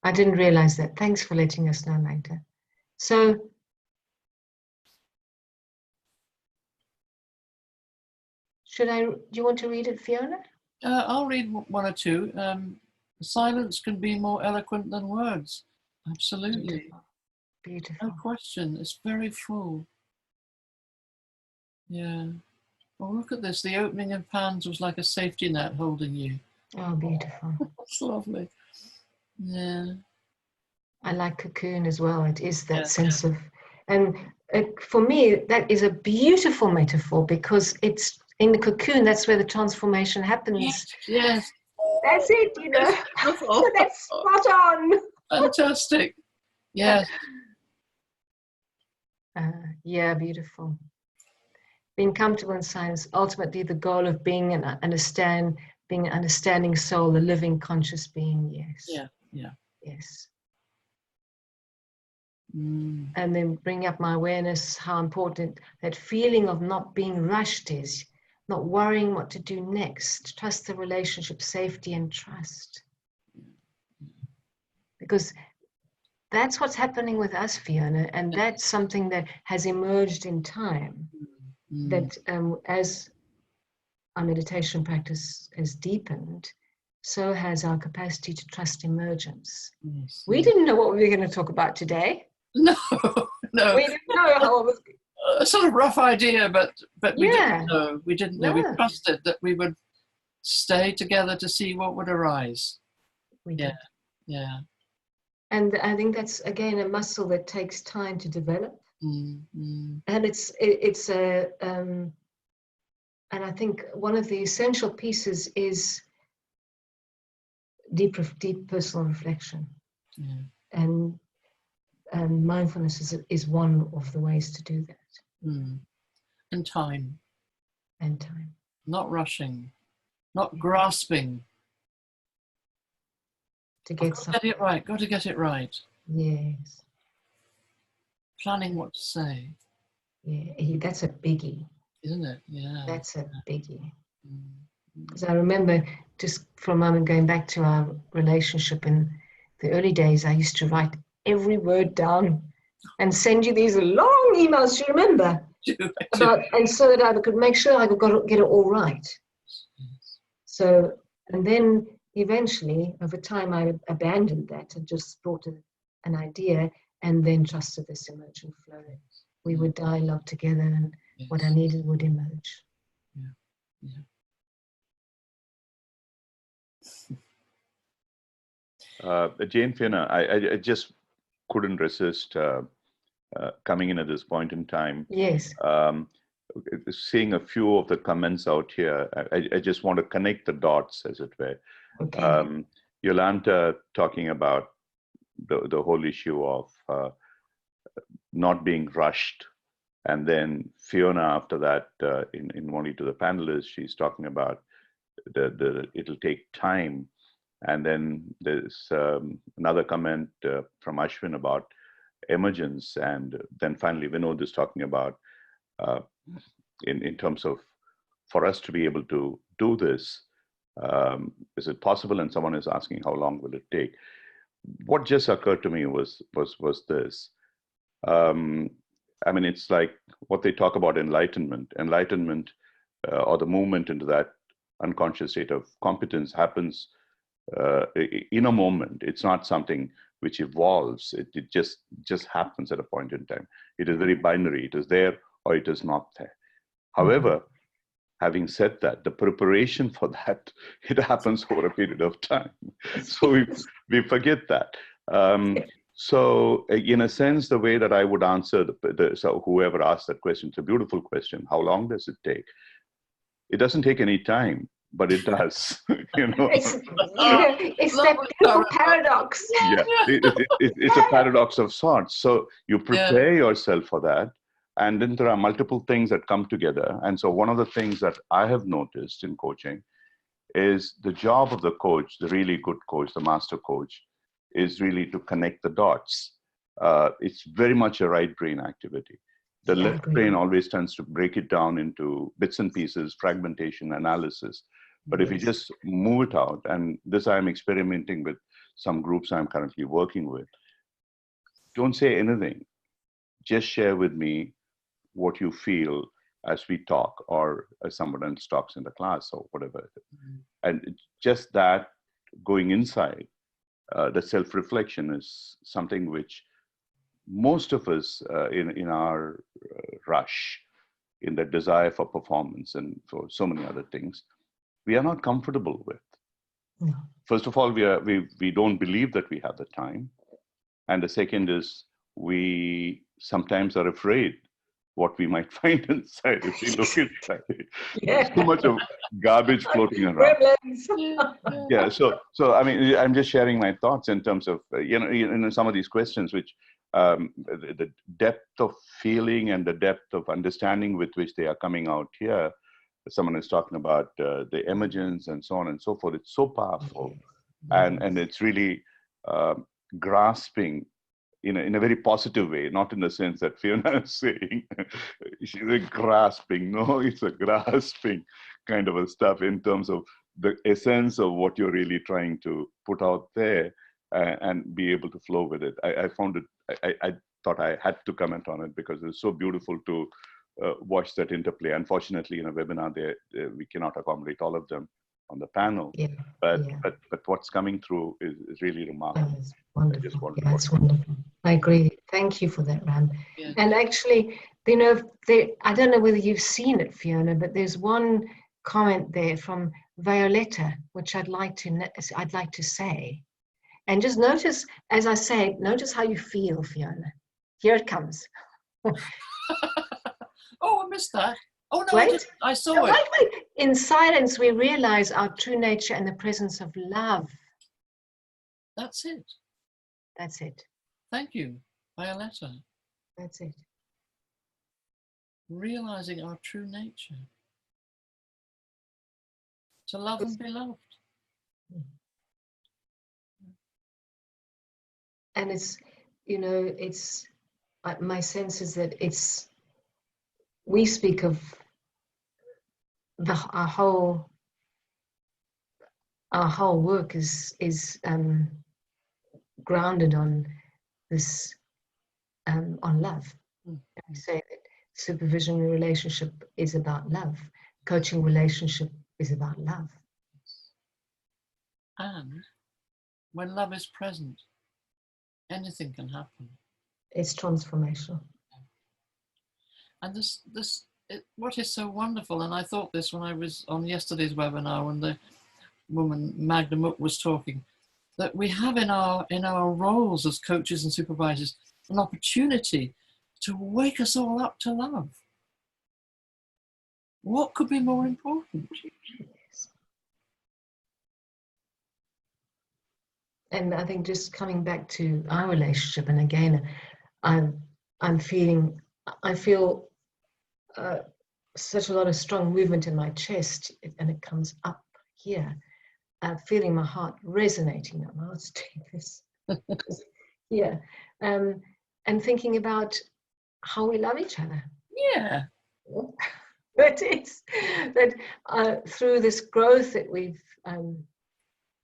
I didn't realize that. Thanks for letting us know, Magda. So, do you want to read it, Fiona? I'll read one or two. Silence can be more eloquent than words. Absolutely. Beautiful. No question. It's very full. Yeah. Oh, look at this. The opening of hands was like a safety net holding you. Oh, beautiful. That's lovely. Yeah. I like cocoon as well. It is that sense of, and for me, that is a beautiful metaphor because it's in the cocoon, that's where the transformation happens. Yes. That's it, So that's spot on. Fantastic. Yes. Yeah, beautiful. Being comfortable in silence, ultimately the goal of being an understanding soul, a living conscious being. Yes. Yeah. Yes. And then bring up my awareness, how important that feeling of not being rushed is, not worrying what to do next, trust the relationship, safety and trust. Because that's what's happening with us, Fiona, and that's something that has emerged in time. That as our meditation practice has deepened, so has our capacity to trust emergence. Yes. We didn't know what we were going to talk about today. No. We didn't know how it was. A sort of rough idea, but we didn't know. We didn't know. No. We trusted that we would stay together to see what would arise. We did. Yeah. And I think that's, again, a muscle that takes time to develop. Mm-hmm. And it's a, and I think one of the essential pieces is deep personal reflection. Yeah. And mindfulness is one of the ways to do that. Mm. And time. And time. Not rushing, not grasping. To get Got to get it right. Got to get it right. Yes. Planning what to say. Yeah, that's a biggie. Isn't it? Yeah. That's a biggie. Mm. Because I remember, just for a moment, going back to our relationship in the early days, I used to write every word down and send you these long emails. Do you remember? And so that I could make sure I could get it all right. Yes. So, and then eventually, over time, I abandoned that and just thought of an idea and then trusted this emergent flow. We would dialogue together, and Yes. what I needed would emerge. Yeah. Yeah. Jane, Fiona, I just couldn't resist coming in at this point in time. Yes. Seeing a few of the comments out here, I just want to connect the dots, as it were. Okay. Yolanta talking about the whole issue of not being rushed. And then Fiona, after that, in only to the panelists, she's talking about it'll take time. And then there's another comment from Ashwin about emergence. And then finally, Vinod is talking about in terms of for us to be able to do this, is it possible? And someone is asking, how long will it take? What just occurred to me was this. I mean, it's like what they talk about enlightenment. Enlightenment or the movement into that unconscious state of competence happens in a moment. It's not something which evolves. It just happens at a point in time. It is very binary. It is there or it is not there. However, having said that, the preparation for that, it happens over a period of time. So we forget that. So in a sense, the way that I would answer, so whoever asked that question, it's a beautiful question. How long does it take? It doesn't take any time, but it does. You know, it's that beautiful paradox. Yeah, it's a paradox of sorts. So you prepare yourself for that. And then there are multiple things that come together. And so one of the things that I have noticed in coaching is the job of the coach, the really good coach, the master coach, is really to connect the dots. It's very much a right brain activity. The left brain always tends to break it down into bits and pieces, fragmentation, analysis. But if you just move it out, and this I'm experimenting with some groups I'm currently working with, don't say anything. Just share with me what you feel as we talk or as someone else talks in the class or whatever. And just that going inside, the self-reflection is something which most of us in our rush, in the desire for performance and for so many other things, we are not comfortable with. No. First of all, we don't believe that we have the time. And the second is we sometimes are afraid what we might find inside if we look inside. There's too much of garbage floating around. Yeah, so I mean, I'm just sharing my thoughts in terms of some of these questions, which the depth of feeling and the depth of understanding with which they are coming out here. Someone is talking about the emergence and so on and so forth. It's so powerful, and it's really grasping in a very positive way, not in the sense that Fiona is saying she's a grasping. No, it's a grasping kind of a stuff in terms of the essence of what you're really trying to put out there and be able to flow with it. I found it, I thought I had to comment on it because it's so beautiful to watch that interplay. Unfortunately, in a webinar, we cannot accommodate all of them on the panel, but what's coming through is really remarkable. That's wonderful. That's wonderful. I agree. Thank you for that, Ram. Yeah. And actually, I don't know whether you've seen it, Fiona, but there's one comment there from Violetta, which I'd like to say. And just notice, as I say, notice how you feel, Fiona. Here it comes. Oh, I missed that. Oh, no, I Wait. didn't. I saw No, it. wait. In silence, we realize our true nature and the presence of love. That's it. That's it. Thank you, Violetta. That's it. Realizing our true nature. To love and be loved. And it's, you know, it's, my sense is that it's, we speak of our whole work is grounded on this, on love. We say that supervision relationship is about love. Coaching relationship is about love. And when love is present, anything can happen. It's transformational. And what is so wonderful, and I thought this when I was on yesterday's webinar when the woman Magda Muck was talking, that we have in our roles as coaches and supervisors an opportunity to wake us all up to love. What could be more important? And I think just coming back to our relationship, and again, I feel such a lot of strong movement in my chest, and it comes up here, feeling my heart resonating. My heart's doing this. Yeah, and thinking about how we love each other. Yeah. But it's that through this growth that we've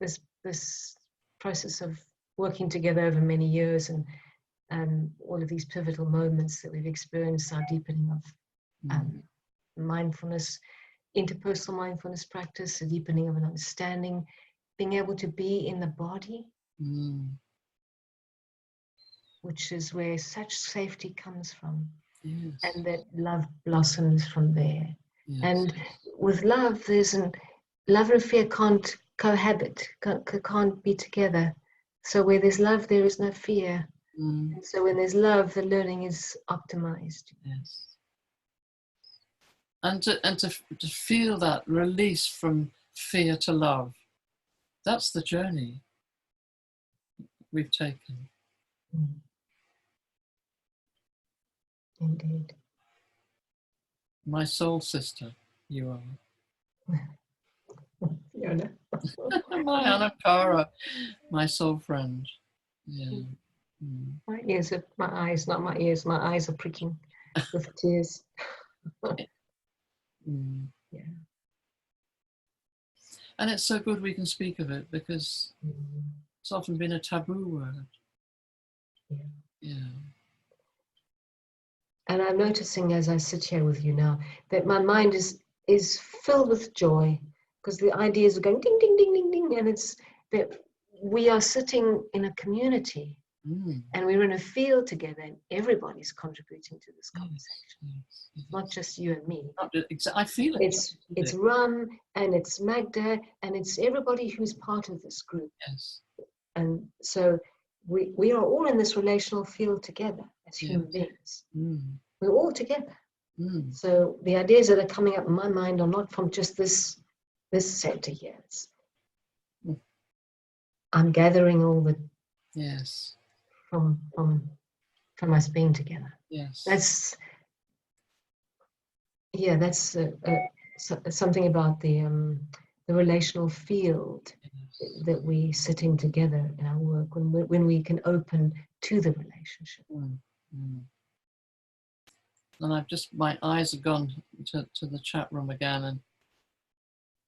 this process of working together over many years, and all of these pivotal moments that we've experienced, our deepening of mindfulness, interpersonal mindfulness practice, a deepening of an understanding, being able to be in the body, which is where such safety comes from. Yes. And that love blossoms from there. Yes. And with love, love and fear can't cohabit, can't be together. So where there's love, there is no fear. So when there's love, the learning is optimized. Yes. And to feel that release from fear to love, that's the journey we've taken. Indeed. My soul sister, you are. Fiona. My Anakara, my soul friend. Yeah. My ears are, my eyes, not my ears, my eyes are pricking with tears. Yeah. And it's so good we can speak of it, because it's often been a taboo word. Yeah. And I'm noticing as I sit here with you now that my mind is filled with joy, because the ideas are going ding, ding, ding, ding, ding. And it's that we are sitting in a community and we're in a field together, and everybody's contributing to this conversation. Yes. Not just you and me. I feel it. It's Ram, and it's Magda, and it's everybody who's part of this group. Yes. And so we are all in this relational field together as human beings. We're all together. So the ideas that are coming up in my mind are not from just this center here. I'm gathering all the from us being together. Yes. That's something about the relational field that we sit in together in our work, when we can open to the relationship. And my eyes have gone to the chat room again, and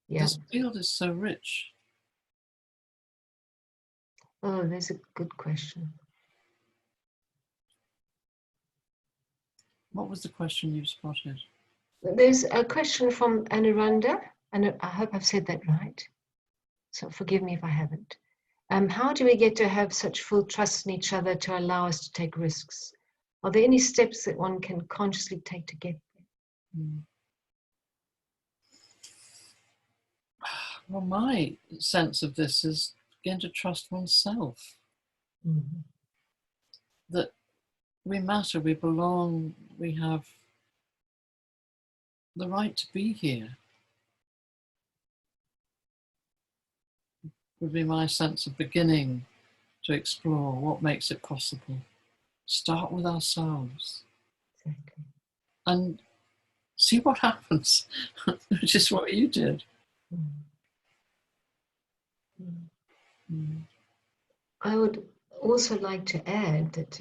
this field is so rich. Oh, there's a good question. What was the question you spotted? There's a question from Anuranda, and I hope I've said that right. So forgive me if I haven't. How do we get to have such full trust in each other to allow us to take risks? Are there any steps that one can consciously take to get there? Well, my sense of this is begin to trust oneself. Mm-hmm. That we matter, we belong, we have the right to be here. Would be my sense of beginning to explore what makes it possible. Start with ourselves. Exactly. And see what happens, which is what you did. Mm-hmm. Mm. I would also like to add that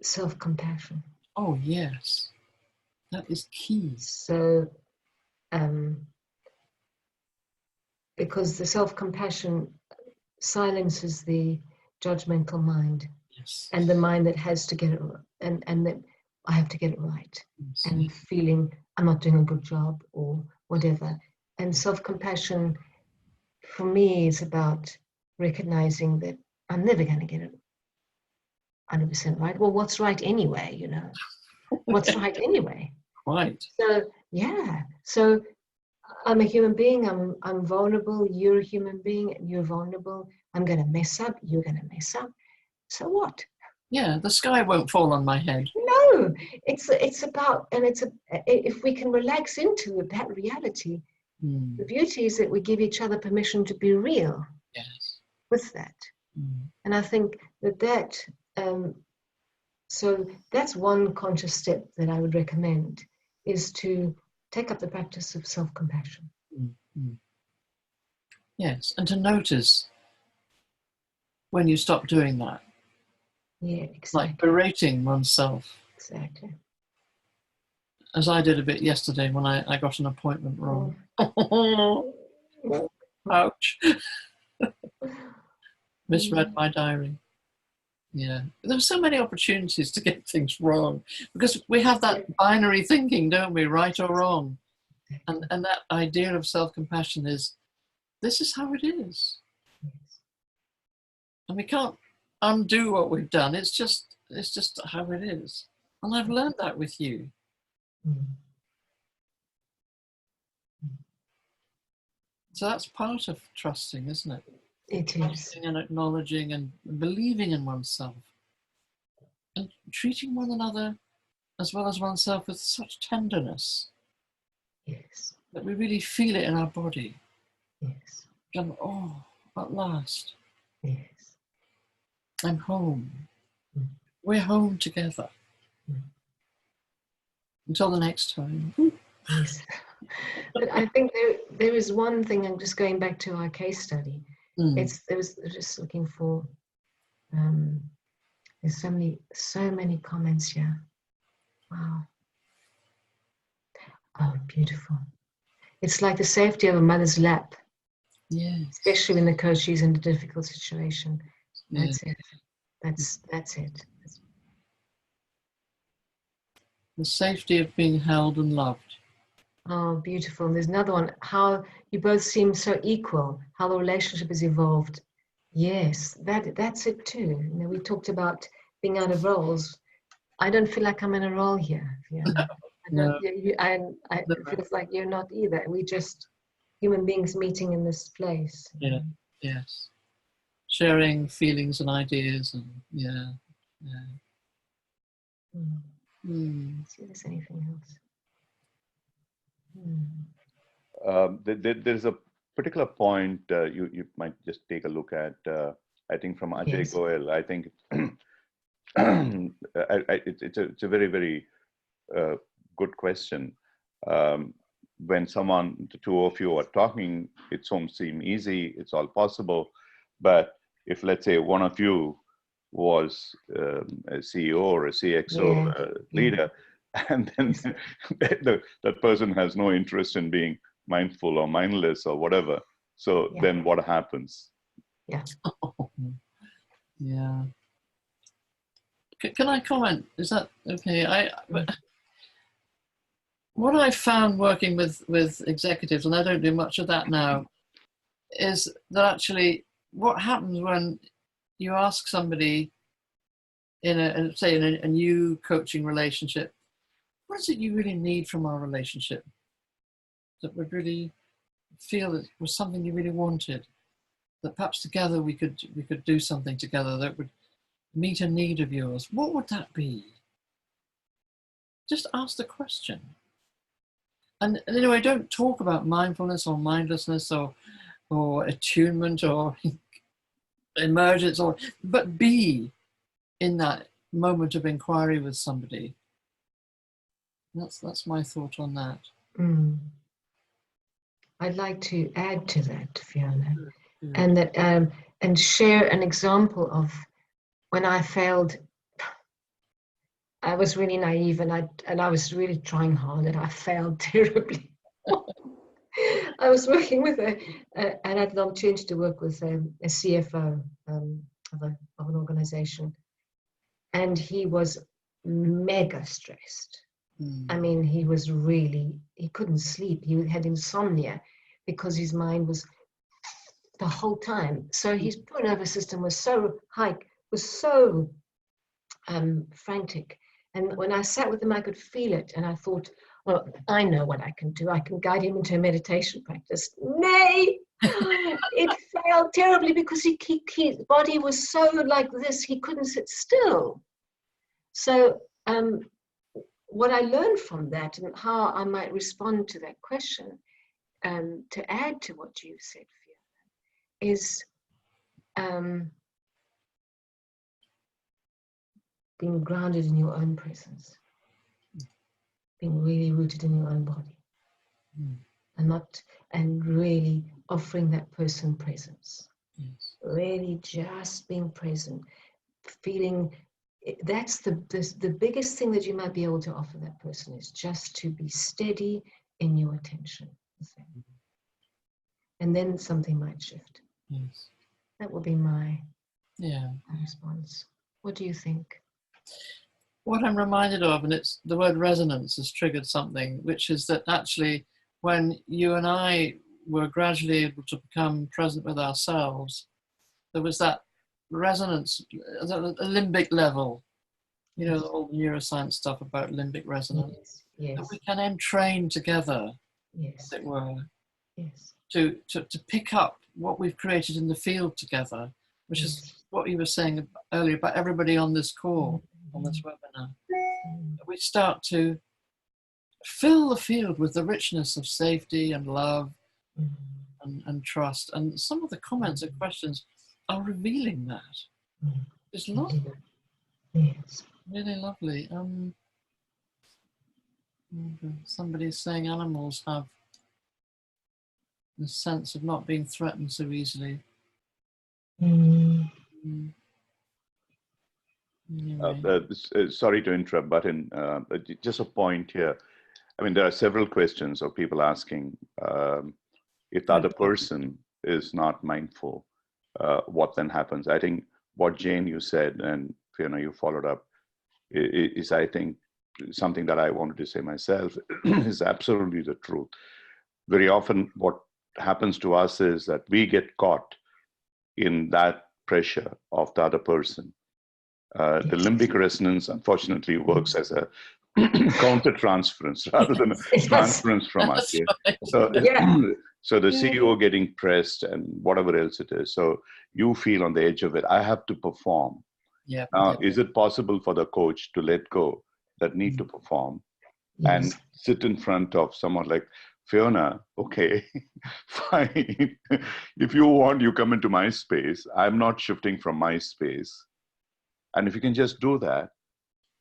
self-compassion. Oh, yes. That is key. So, because the self-compassion silences the judgmental mind, Yes. and the mind that has to get it, and that I have to get it right, Yes. and feeling I'm not doing a good job or whatever. And self-compassion for me is about recognizing that I'm never going to get it 100% right. Well, what's right anyway, you know? What's right anyway? Right. So, yeah. So I'm a human being, I'm vulnerable, you're a human being, and you're vulnerable. I'm going to mess up, you're going to mess up. So what? Yeah, the sky won't fall on my head. No, it's about, and if we can relax into that reality, the beauty is that we give each other permission to be real. Yes. With that. And I think that so that's one conscious step that I would recommend, is to take up the practice of self-compassion. Yes, and to notice when you stop doing that. Yeah, exactly. Like berating oneself. Exactly. As I did a bit yesterday when I got an appointment wrong. Ouch. Misread my diary. Yeah, there were so many opportunities to get things wrong because we have that binary thinking, don't we? Right or wrong. And that idea of self-compassion is, this is how it is. And we can't undo what we've done. It's just how it is. And I've learned that with you. So that's part of trusting, isn't it? It Trusting is. and acknowledging and believing in oneself. And treating one another as well as oneself with such tenderness. Yes. That we really feel it in our body. Yes. And oh, at last. Yes. I'm home. We're home together. Until the next time. Yes. But I think there is one thing, and just going back to our case study, there was just looking for, there's so many comments here. Wow. Oh, beautiful. It's like the safety of a mother's lap. Yes. Especially when the coach is in a difficult situation. That's Yeah. it. That's it. The safety of being held and loved. Oh, beautiful. And there's another one. How you both seem so equal. How the relationship has evolved. Yes, that's it too. You know, we talked about being out of roles. I don't feel like I'm in a role here. Fiona. No. It feels like you're not either. We just human beings meeting in this place. Yeah. Yes. Sharing feelings and ideas and yeah. See if there's anything else. There's a particular point you might just take a look at. I think from Ajay Yes. Goel. I think it's a very, very good question. When the two of you are talking, it won't seem easy. It's all possible. But if, let's say, one of you was a CEO or a CXO leader, and then that person has no interest in being mindful or mindless or whatever. So then what happens? Yeah. Yeah. Can I comment? Is that okay? What I found working with executives, and I don't do much of that now, is that actually what happens when you ask somebody in a new coaching relationship, what is it you really need from our relationship that would really feel that it was something you really wanted, that perhaps together we could do something together that would meet a need of yours, what would that be? Just ask the question. And anyway, don't talk about mindfulness or mindlessness or attunement or emergence, but be in that moment of inquiry with somebody. That's my thought on that. I'd like to add to that, Fiona, and that and share an example of when I failed. I was really naive, and I was really trying hard, and I failed terribly. I was working with and I had an opportunity to work with a CFO of an organization, and he was mega stressed. I mean, he couldn't sleep. He had insomnia because his mind was the whole time. So his nervous system was so high, was so frantic. And when I sat with him, I could feel it. And I thought, well, I know what I can do. I can guide him into a meditation practice. Nay, it failed terribly because his body was so like this, he couldn't sit still. So what I learned from that and how I might respond to that question, to add to what you said, Fiona, is being grounded in your own presence, being really rooted in your own body, and really offering that person presence. Yes. Really just being present, feeling. That's the biggest thing that you might be able to offer that person, is just to be steady in your attention. And then something might shift. Yes. That will be my response. What do you think? What I'm reminded of, and it's the word resonance has triggered something, which is that actually when you and I were gradually able to become present with ourselves, there was that resonance at a limbic level, you know, the whole neuroscience stuff about limbic resonance. Yes. That we can entrain together, Yes. as it were, Yes. to pick up what we've created in the field together, which is what you were saying earlier about everybody on this call, on this webinar. We start to fill the field with the richness of safety and love and trust. And some of the comments and questions are revealing that. It's lovely. Yes. Really lovely. Somebody's saying animals have the sense of not being threatened so easily. Anyway. Sorry to interrupt, but just a point here. I mean, there are several questions of people asking if the other person is not mindful, what then happens? I think what Jane, you said, and Fiona, you followed up, is I think something that I wanted to say myself is absolutely the truth. Very often what happens to us is that we get caught in that pressure of the other person. The limbic resonance, unfortunately, works as a counter-transference rather than a transference from us. Yeah? Right. So the CEO getting pressed and whatever else it is. So you feel on the edge of it. I have to perform. Yeah. Now, is it possible for the coach to let go that need to perform and sit in front of someone like Fiona? Okay, fine. If you want, you come into my space. I'm not shifting from my space. And if you can just do that,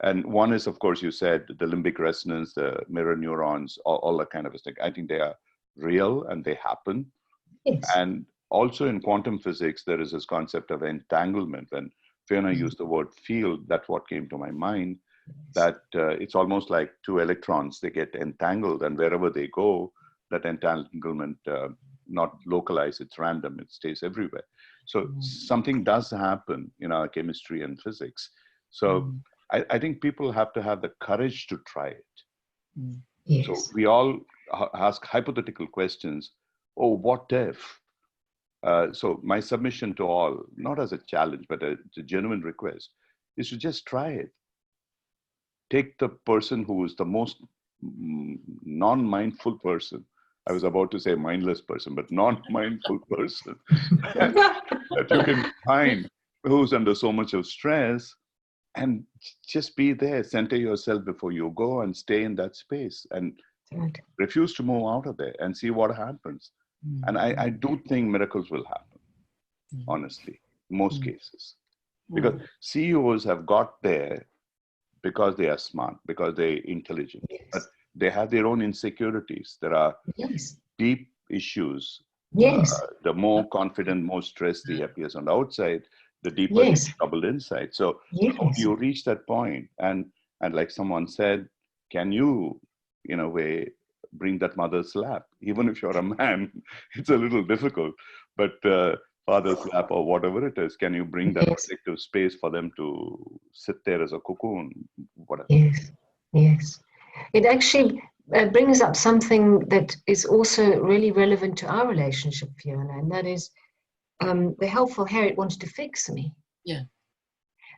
and one is, of course, you said the limbic resonance, the mirror neurons, all that kind of thing. I think they are real and they happen. Yes. And also in quantum physics, there is this concept of entanglement. When Fiona used the word field, that's what came to my mind, that it's almost like two electrons, they get entangled, and wherever they go, that entanglement, not localized, it's random, it stays everywhere. So something does happen in our chemistry and physics. So I think people have to have the courage to try it. Yes. So we all ask hypothetical questions. Oh, what if? So my submission to all, not as a challenge, but a genuine request, is to just try it. Take the person who is the most non-mindful person I was about to say mindless person, but non-mindful person that you can find who's under so much of stress, and just be there, center yourself before you go and stay in that space and refuse to move out of there and see what happens. And I do think miracles will happen, honestly, in most cases. Because CEOs have got there because they are smart, because they're intelligent, but they have their own insecurities. There are deep issues. The more confident, more stressed he appears on the outside, the deeper the trouble inside. So how do you reach that point? And like someone said, can you, in a way, bring that mother's lap? Even if you're a man, it's a little difficult, but father's lap or whatever it is, can you bring that protective space for them to sit there as a cocoon? Whatever. Yes. It actually brings up something that is also really relevant to our relationship, Fiona, and that is the helpful Harriet wanted to fix me. Yeah.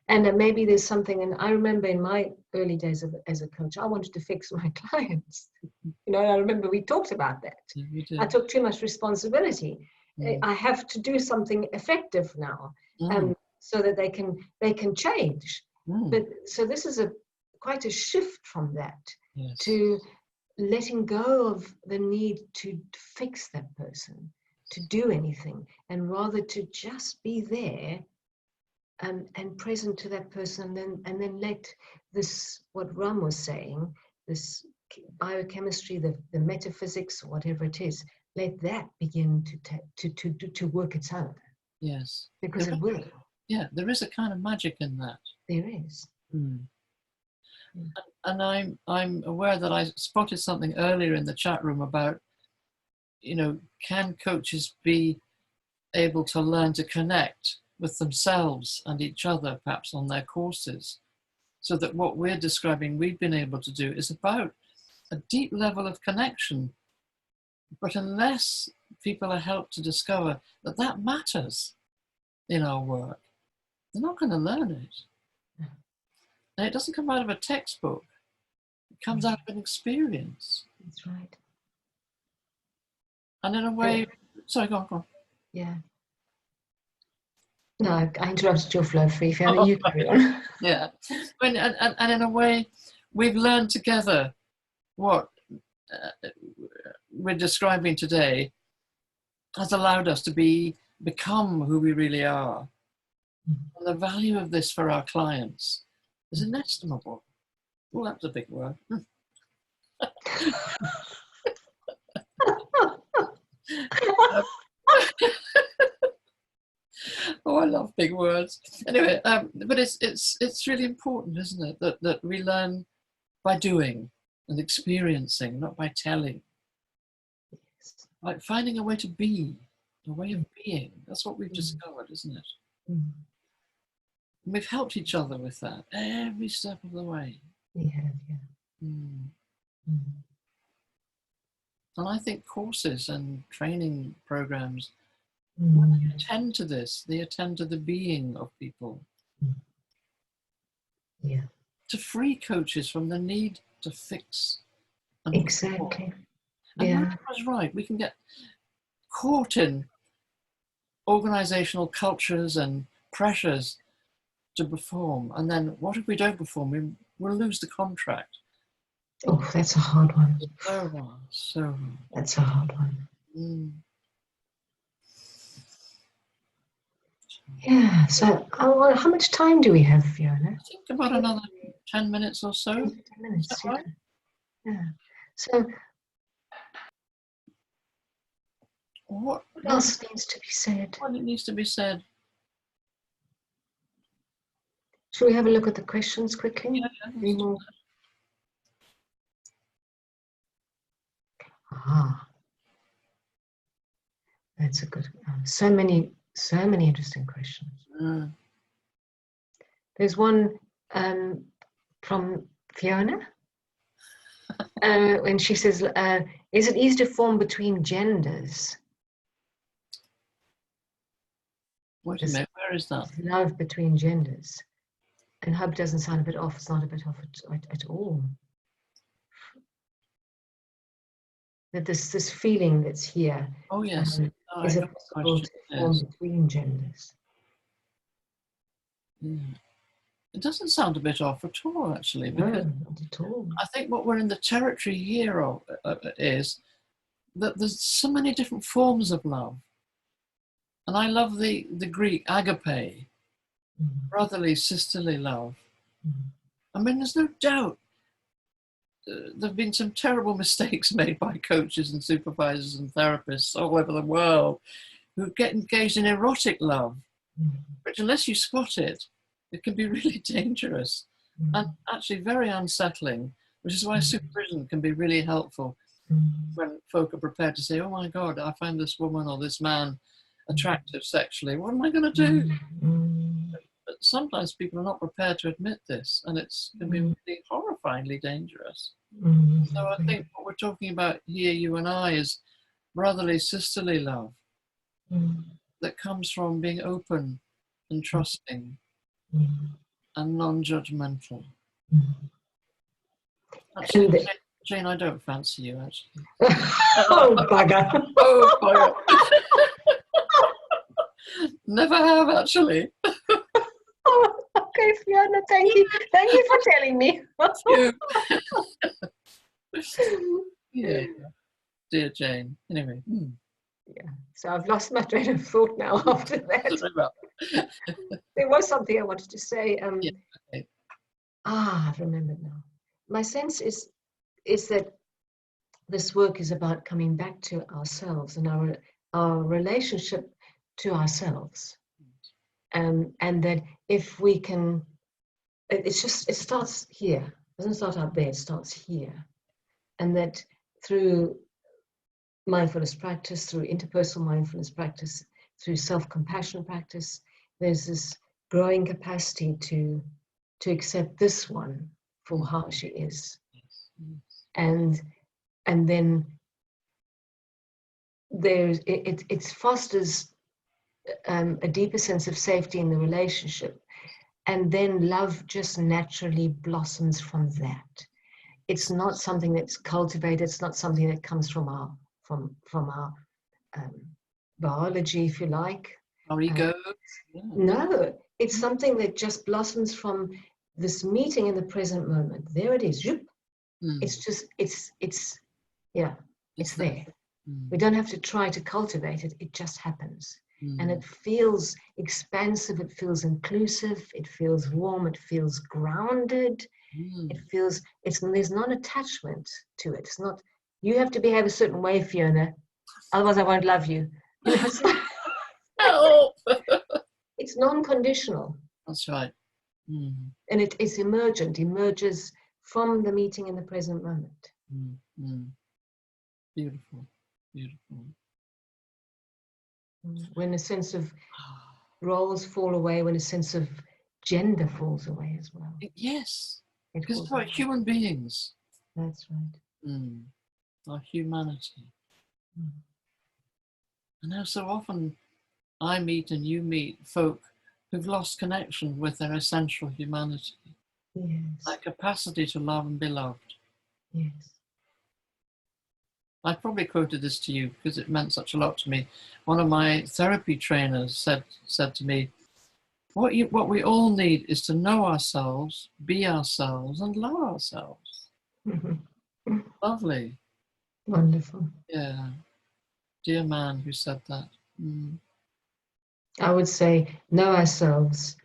And maybe there's something, and I remember in my early days as a coach, I wanted to fix my clients. You know, I remember we talked about that. Yeah, I took too much responsibility. I have to do something effective now, so that they can change. But so this is quite a shift from that to letting go of the need to fix that person, to do anything, and rather to just be there and present to that person, and then let this, what Ram was saying, this biochemistry, the metaphysics, whatever it is, let that begin to work its own. Yes. Because it will. Yeah, there is a kind of magic in that. There is. And I'm aware that I spotted something earlier in the chat room about, you know, can coaches be able to learn to connect with themselves and each other, perhaps on their courses, so that what we're describing we've been able to do is about a deep level of connection. But unless people are helped to discover that that matters in our work, they're not going to learn it. And it doesn't come out of a textbook. It comes out of an experience. That's right. And in a way, sorry, go on. Yeah. No, I interrupted your flow, Fiona. You carry on. Yeah. And in a way, we've learned together what we're describing today has allowed us to become who we really are. And the value of this for our clients is inestimable. Well, that's a big word. Oh, I love big words. Anyway, but it's really important, isn't it, that we learn by doing and experiencing, not by telling. Like finding a way to be, a way of being. That's what we've discovered, isn't it? And we've helped each other with that every step of the way. We have, yeah. And I think courses and training programs really attend to this. They attend to the being of people. Yeah. To free coaches from the need to fix. And exactly. And yeah. was right. We can get caught in organizational cultures and pressures to perform. And then what if we don't perform? We'll lose the contract. Oh, that's a hard one. So hard, so hard. That's a hard one. Yeah, so how much time do we have, Fiona? I think about another 10 minutes or so. 10 minutes, yeah. Right? Yeah. So what else needs to be said? What needs to be said? Shall we have a look at the questions quickly? Yeah. That's a good one. So many interesting questions. There's one from Fiona, and she says, is it easy to form between genders? Wait a minute, where is that? Love between genders. And hope doesn't sound a bit off. It's not a bit off at all. that this feeling that's here Oh, yes. Oh, I is it got the possible to question. form Yes. between genders? It doesn't sound a bit off at all, actually, No, because not at all. I think what we're in the territory here of is that there's so many different forms of love. And I love the Greek agape, brotherly, sisterly love. I mean, there's no doubt there have been some terrible mistakes made by coaches and supervisors and therapists all over the world who get engaged in erotic love, which unless you spot it, it can be really dangerous and actually very unsettling, which is why supervision can be really helpful when folk are prepared to say, oh my God, I find this woman or this man attractive sexually. What am I going to do? But sometimes people are not prepared to admit this, and it can be really horrifyingly dangerous. So I think what we're talking about here, you and I, is brotherly, sisterly love that comes from being open and trusting and non-judgmental. Actually, Jane, I don't fancy you, actually. Oh, bugger. Oh, bugger. Never have, actually. Oh, okay, Fiona, thank you. Thank you for telling me. Yeah, dear Jane. Anyway. Yeah, so I've lost my train of thought now after that. There was something I wanted to say. Yeah, okay. I've remembered now. My sense is that this work is about coming back to ourselves and our relationship to ourselves. And that if we can, it starts here. It doesn't start out there, it starts here. And that through mindfulness practice, through interpersonal mindfulness practice, through self-compassion practice, there's this growing capacity to accept this one for how she is. And then it fosters a deeper sense of safety in the relationship, and then love just naturally blossoms from that. It's not something that's cultivated. It's not something that comes from our biology, if you like. Our ego. No, it's something that just blossoms from this meeting in the present moment. There it is. It's just it's there. We don't have to try to cultivate it. It just happens. And it feels expansive, it feels inclusive, it feels warm, it feels grounded, it feels, there's non-attachment to it. It's not, you have to behave a certain way, Fiona, otherwise I won't love you. It's not, it's non-conditional. That's right. And it's emerges from the meeting in the present moment. Beautiful, beautiful. When a sense of roles fall away, when a sense of gender falls away as well. Yes, because it's about human beings. That's right. Our humanity. And how so often I meet and you meet folk who've lost connection with their essential humanity. Yes. That capacity to love and be loved. Yes. I probably quoted this to you because it meant such a lot to me. One of my therapy trainers said to me, what we all need is to know ourselves, be ourselves, and love ourselves. Lovely. Wonderful. Yeah. Dear man who said that. I would say know ourselves,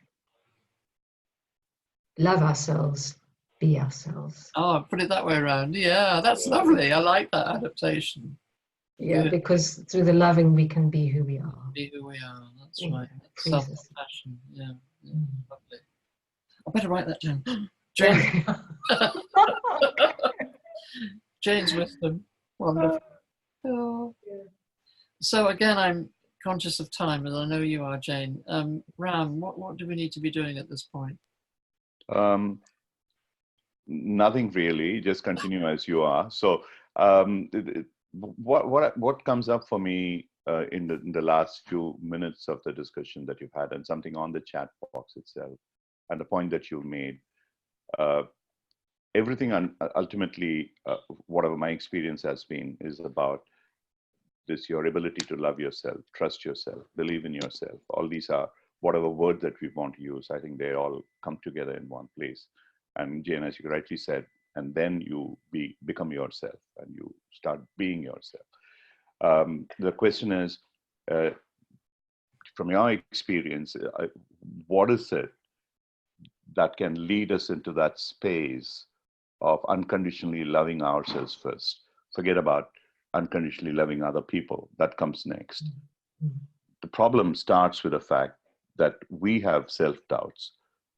love ourselves, be ourselves. Oh, put it that way around. Yeah, that's lovely. I like that adaptation. Yeah, because through the loving we can be who we are. Be who we are. That's right. Freezes. Self-compassion. Yeah. Lovely. I better write that down. Jane. Jane's wisdom. Wonderful. Oh. So again, I'm conscious of time, and I know you are, Jane. Ram, what do we need to be doing at this point? Nothing really. Just continue as you are. So, what comes up for me in the last few minutes of the discussion that you've had, and something on the chat box itself, and the point that you made, everything ultimately, whatever my experience has been, is about this, your ability to love yourself, trust yourself, believe in yourself. All these are whatever words that we want to use. I think they all come together in one place. And Jane, as you rightly said, and then you become yourself and you start being yourself. The question is, from your experience, what is it that can lead us into that space of unconditionally loving ourselves first? Forget about unconditionally loving other people. That comes next. Mm-hmm. The problem starts with the fact that we have self-doubts.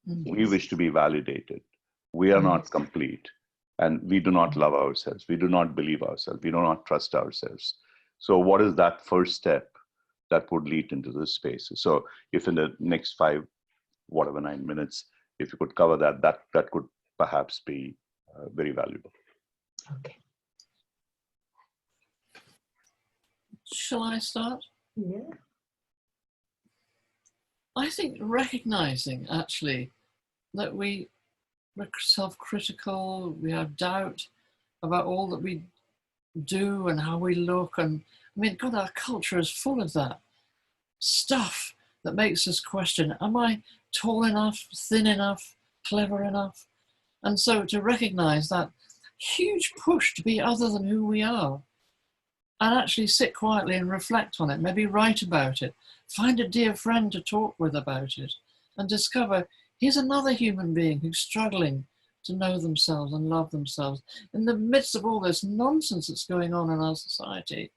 Yes. We wish to be validated. We are not complete. And we do not love ourselves. We do not believe ourselves. We do not trust ourselves. So what is that first step that would lead into this space? So if in the next 9 minutes, if you could cover that, that could perhaps be very valuable. Okay. Shall I start? Yeah. I think recognizing actually that we're self-critical, we have doubt about all that we do and how we look. And I mean, God, our culture is full of that stuff that makes us question, am I tall enough, thin enough, clever enough? And so to recognize that huge push to be other than who we are, and actually sit quietly and reflect on it, maybe write about it, find a dear friend to talk with about it, and discover here's another human being who's struggling to know themselves and love themselves in the midst of all this nonsense that's going on in our society.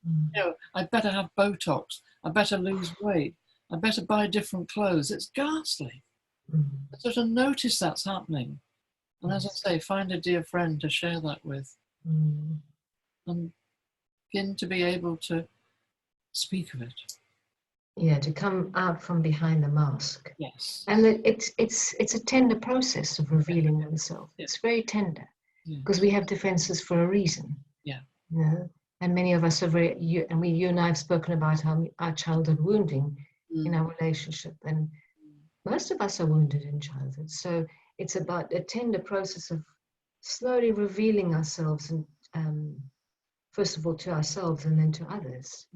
You know, I better have Botox, I better lose weight, I better buy different clothes. It's ghastly. So to notice that's happening, and as I say, find a dear friend to share that with, and begin to be able to speak of it. Yeah, to come out from behind the mask. Yes. And it's a tender process of revealing oneself. It's very tender because we have defenses for a reason. Yeah. You know? And many of us are you and I have spoken about our childhood wounding in our relationship, and most of us are wounded in childhood. So it's about a tender process of slowly revealing ourselves, and first of all to ourselves and then to others.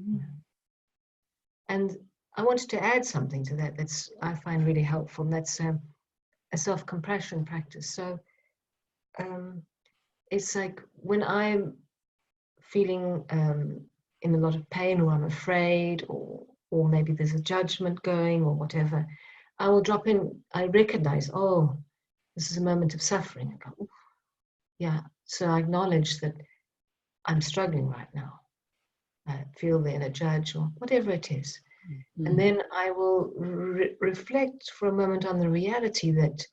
And I wanted to add something to that I find really helpful, and that's a self-compassion practice. So it's like when I'm feeling in a lot of pain, or I'm afraid, or maybe there's a judgment going or whatever, I will drop in, I recognize, oh, this is a moment of suffering. I go, yeah, so I acknowledge that I'm struggling right now. I feel the inner judge or whatever it is. And then I will reflect for a moment on the reality that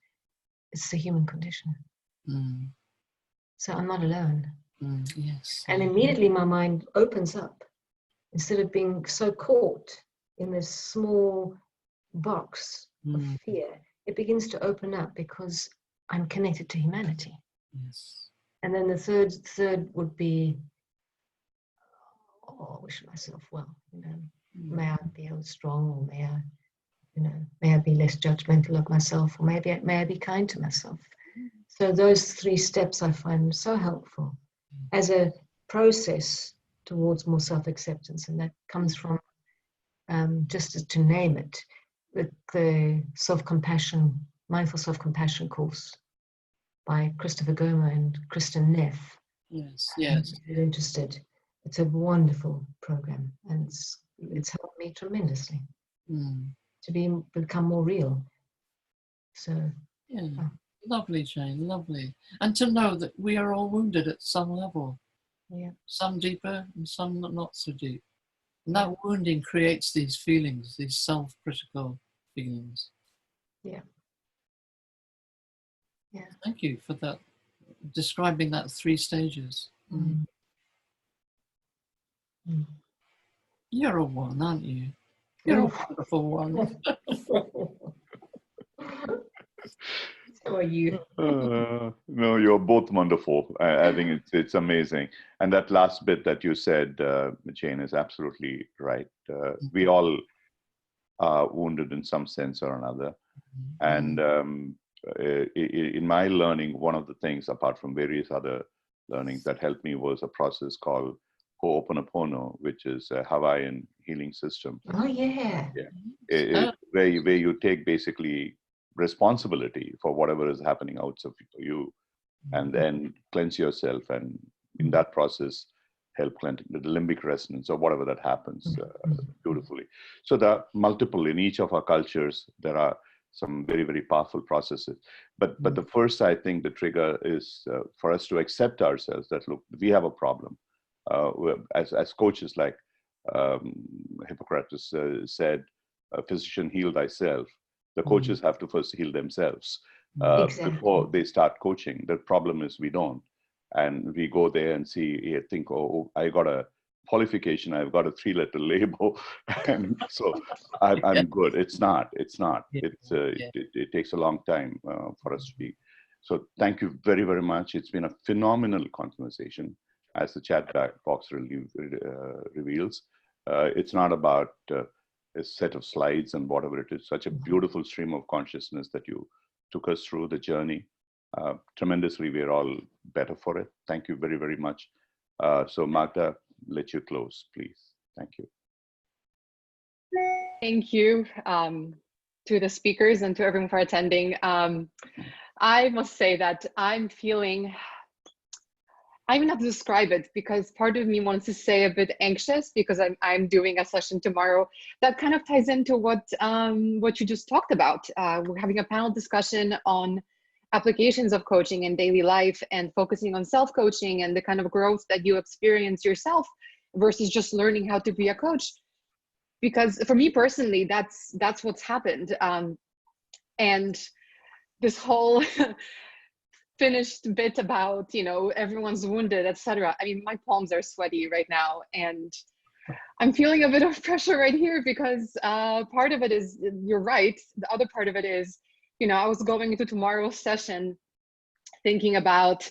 it's the human condition. So I'm not alone. Yes. And immediately my mind opens up. Instead of being so caught in this small box of fear, it begins to open up because I'm connected to humanity. Yes. And then the third would be, oh, I wish myself well, you know. May I be strong, or may I be less judgmental of myself, or may I be kind to myself. So those 3 steps I find so helpful as a process towards more self-acceptance, and that comes from just to name it, the self-compassion, mindful self-compassion course by Christopher Goma and Kristen Neff. Yes. If you're interested, it's a wonderful program, and it's helped me tremendously to become more real. So Lovely, Jane, lovely. And to know that we are all wounded at some level. Some deeper and some not so deep. And that wounding creates these feelings, these self-critical feelings. Thank you for that, describing that 3 stages. You're a one, aren't you? You're a wonderful one. How are you? No, you're both wonderful. I think it's amazing. And that last bit that you said, Jane, is absolutely right. We all are wounded in some sense or another. And in my learning, one of the things, apart from various other learnings that helped me, was a process called Ho'oponopono, which is a Hawaiian healing system. Oh, yeah. Where you take basically responsibility for whatever is happening outside of you, and then cleanse yourself, and in that process help cleansing the limbic resonance or whatever that happens beautifully. So there are multiple in each of our cultures. There are some very, very powerful processes. But the first, I think, the trigger is for us to accept ourselves that, look, we have a problem. As coaches, like Hippocrates said, physician, heal thyself. The coaches have to first heal themselves before they start coaching. The problem is we don't. And we go there and think, oh, I got a qualification, I've got a 3-letter label, and so I'm good. It's not. It takes a long time for us to be. So thank you very, very much. It's been a phenomenal conversation, as the chat box reveals. It's not about a set of slides and whatever it is. Such a beautiful stream of consciousness that you took us through the journey. Tremendously, we're all better for it. Thank you very, very much. So Magda, let you close, please. Thank you. Thank you to the speakers and to everyone for attending. I must say that I'm feeling, I don't have to describe it, because part of me wants to say a bit anxious because I'm doing a session tomorrow that kind of ties into what you just talked about. We're having a panel discussion on applications of coaching in daily life and focusing on self-coaching and the kind of growth that you experience yourself versus just learning how to be a coach. Because for me personally, that's what's happened. And this whole finished bit about, you know, everyone's wounded, etc. I mean, my palms are sweaty right now, and I'm feeling a bit of pressure right here because part of it is, you're right. The other part of it is, you know, I was going into tomorrow's session thinking about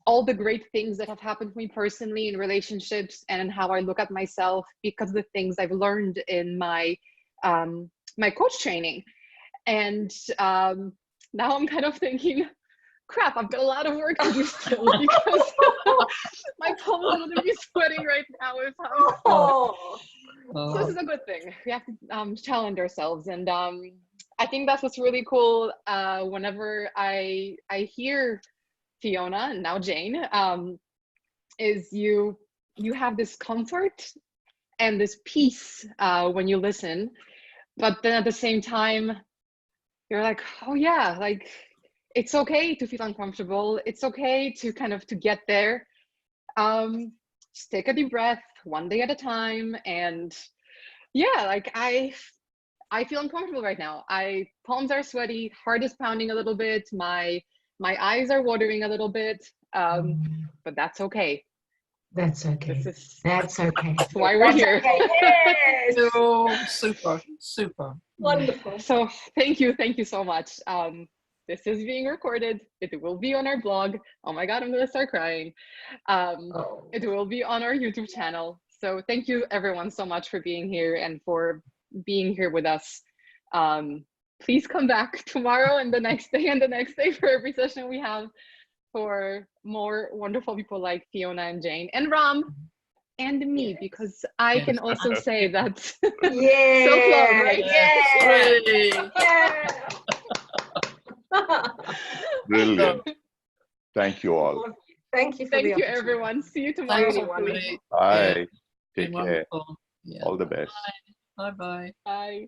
all the great things that have happened to me personally in relationships and in how I look at myself because of the things I've learned in my my coach training. And now I'm kind of thinking, crap, I've got a lot of work to do still because my palms are going to be sweating right now if I'm So this is a good thing. We have to challenge ourselves, and I think that's what's really cool. Whenever I hear Fiona and now Jane, is you have this comfort and this peace when you listen, but then at the same time you're like, oh yeah, like it's okay to feel uncomfortable. It's okay to kind of to get there. Just take a deep breath, one day at a time, and yeah, like I feel uncomfortable right now. Palms are sweaty, heart is pounding a little bit, my eyes are watering a little bit, but that's okay. That's okay. That's okay. That's why we're here. Okay. Yes. So super. Wonderful. So thank you so much. This is being recorded. It will be on our blog. Oh my God, I'm gonna start crying. It will be on our YouTube channel. So thank you everyone so much for being here and for being here with us. Please come back tomorrow and the next day and the next day for every session we have for more wonderful people like Fiona and Jane and Ram and me, because I can also say that self-love, right? Brilliant. Thank you all. Thank you for Thank you everyone. See you tomorrow. Hopefully. Bye. Take care. Wonderful. Yeah. All the best. Bye-bye. Bye.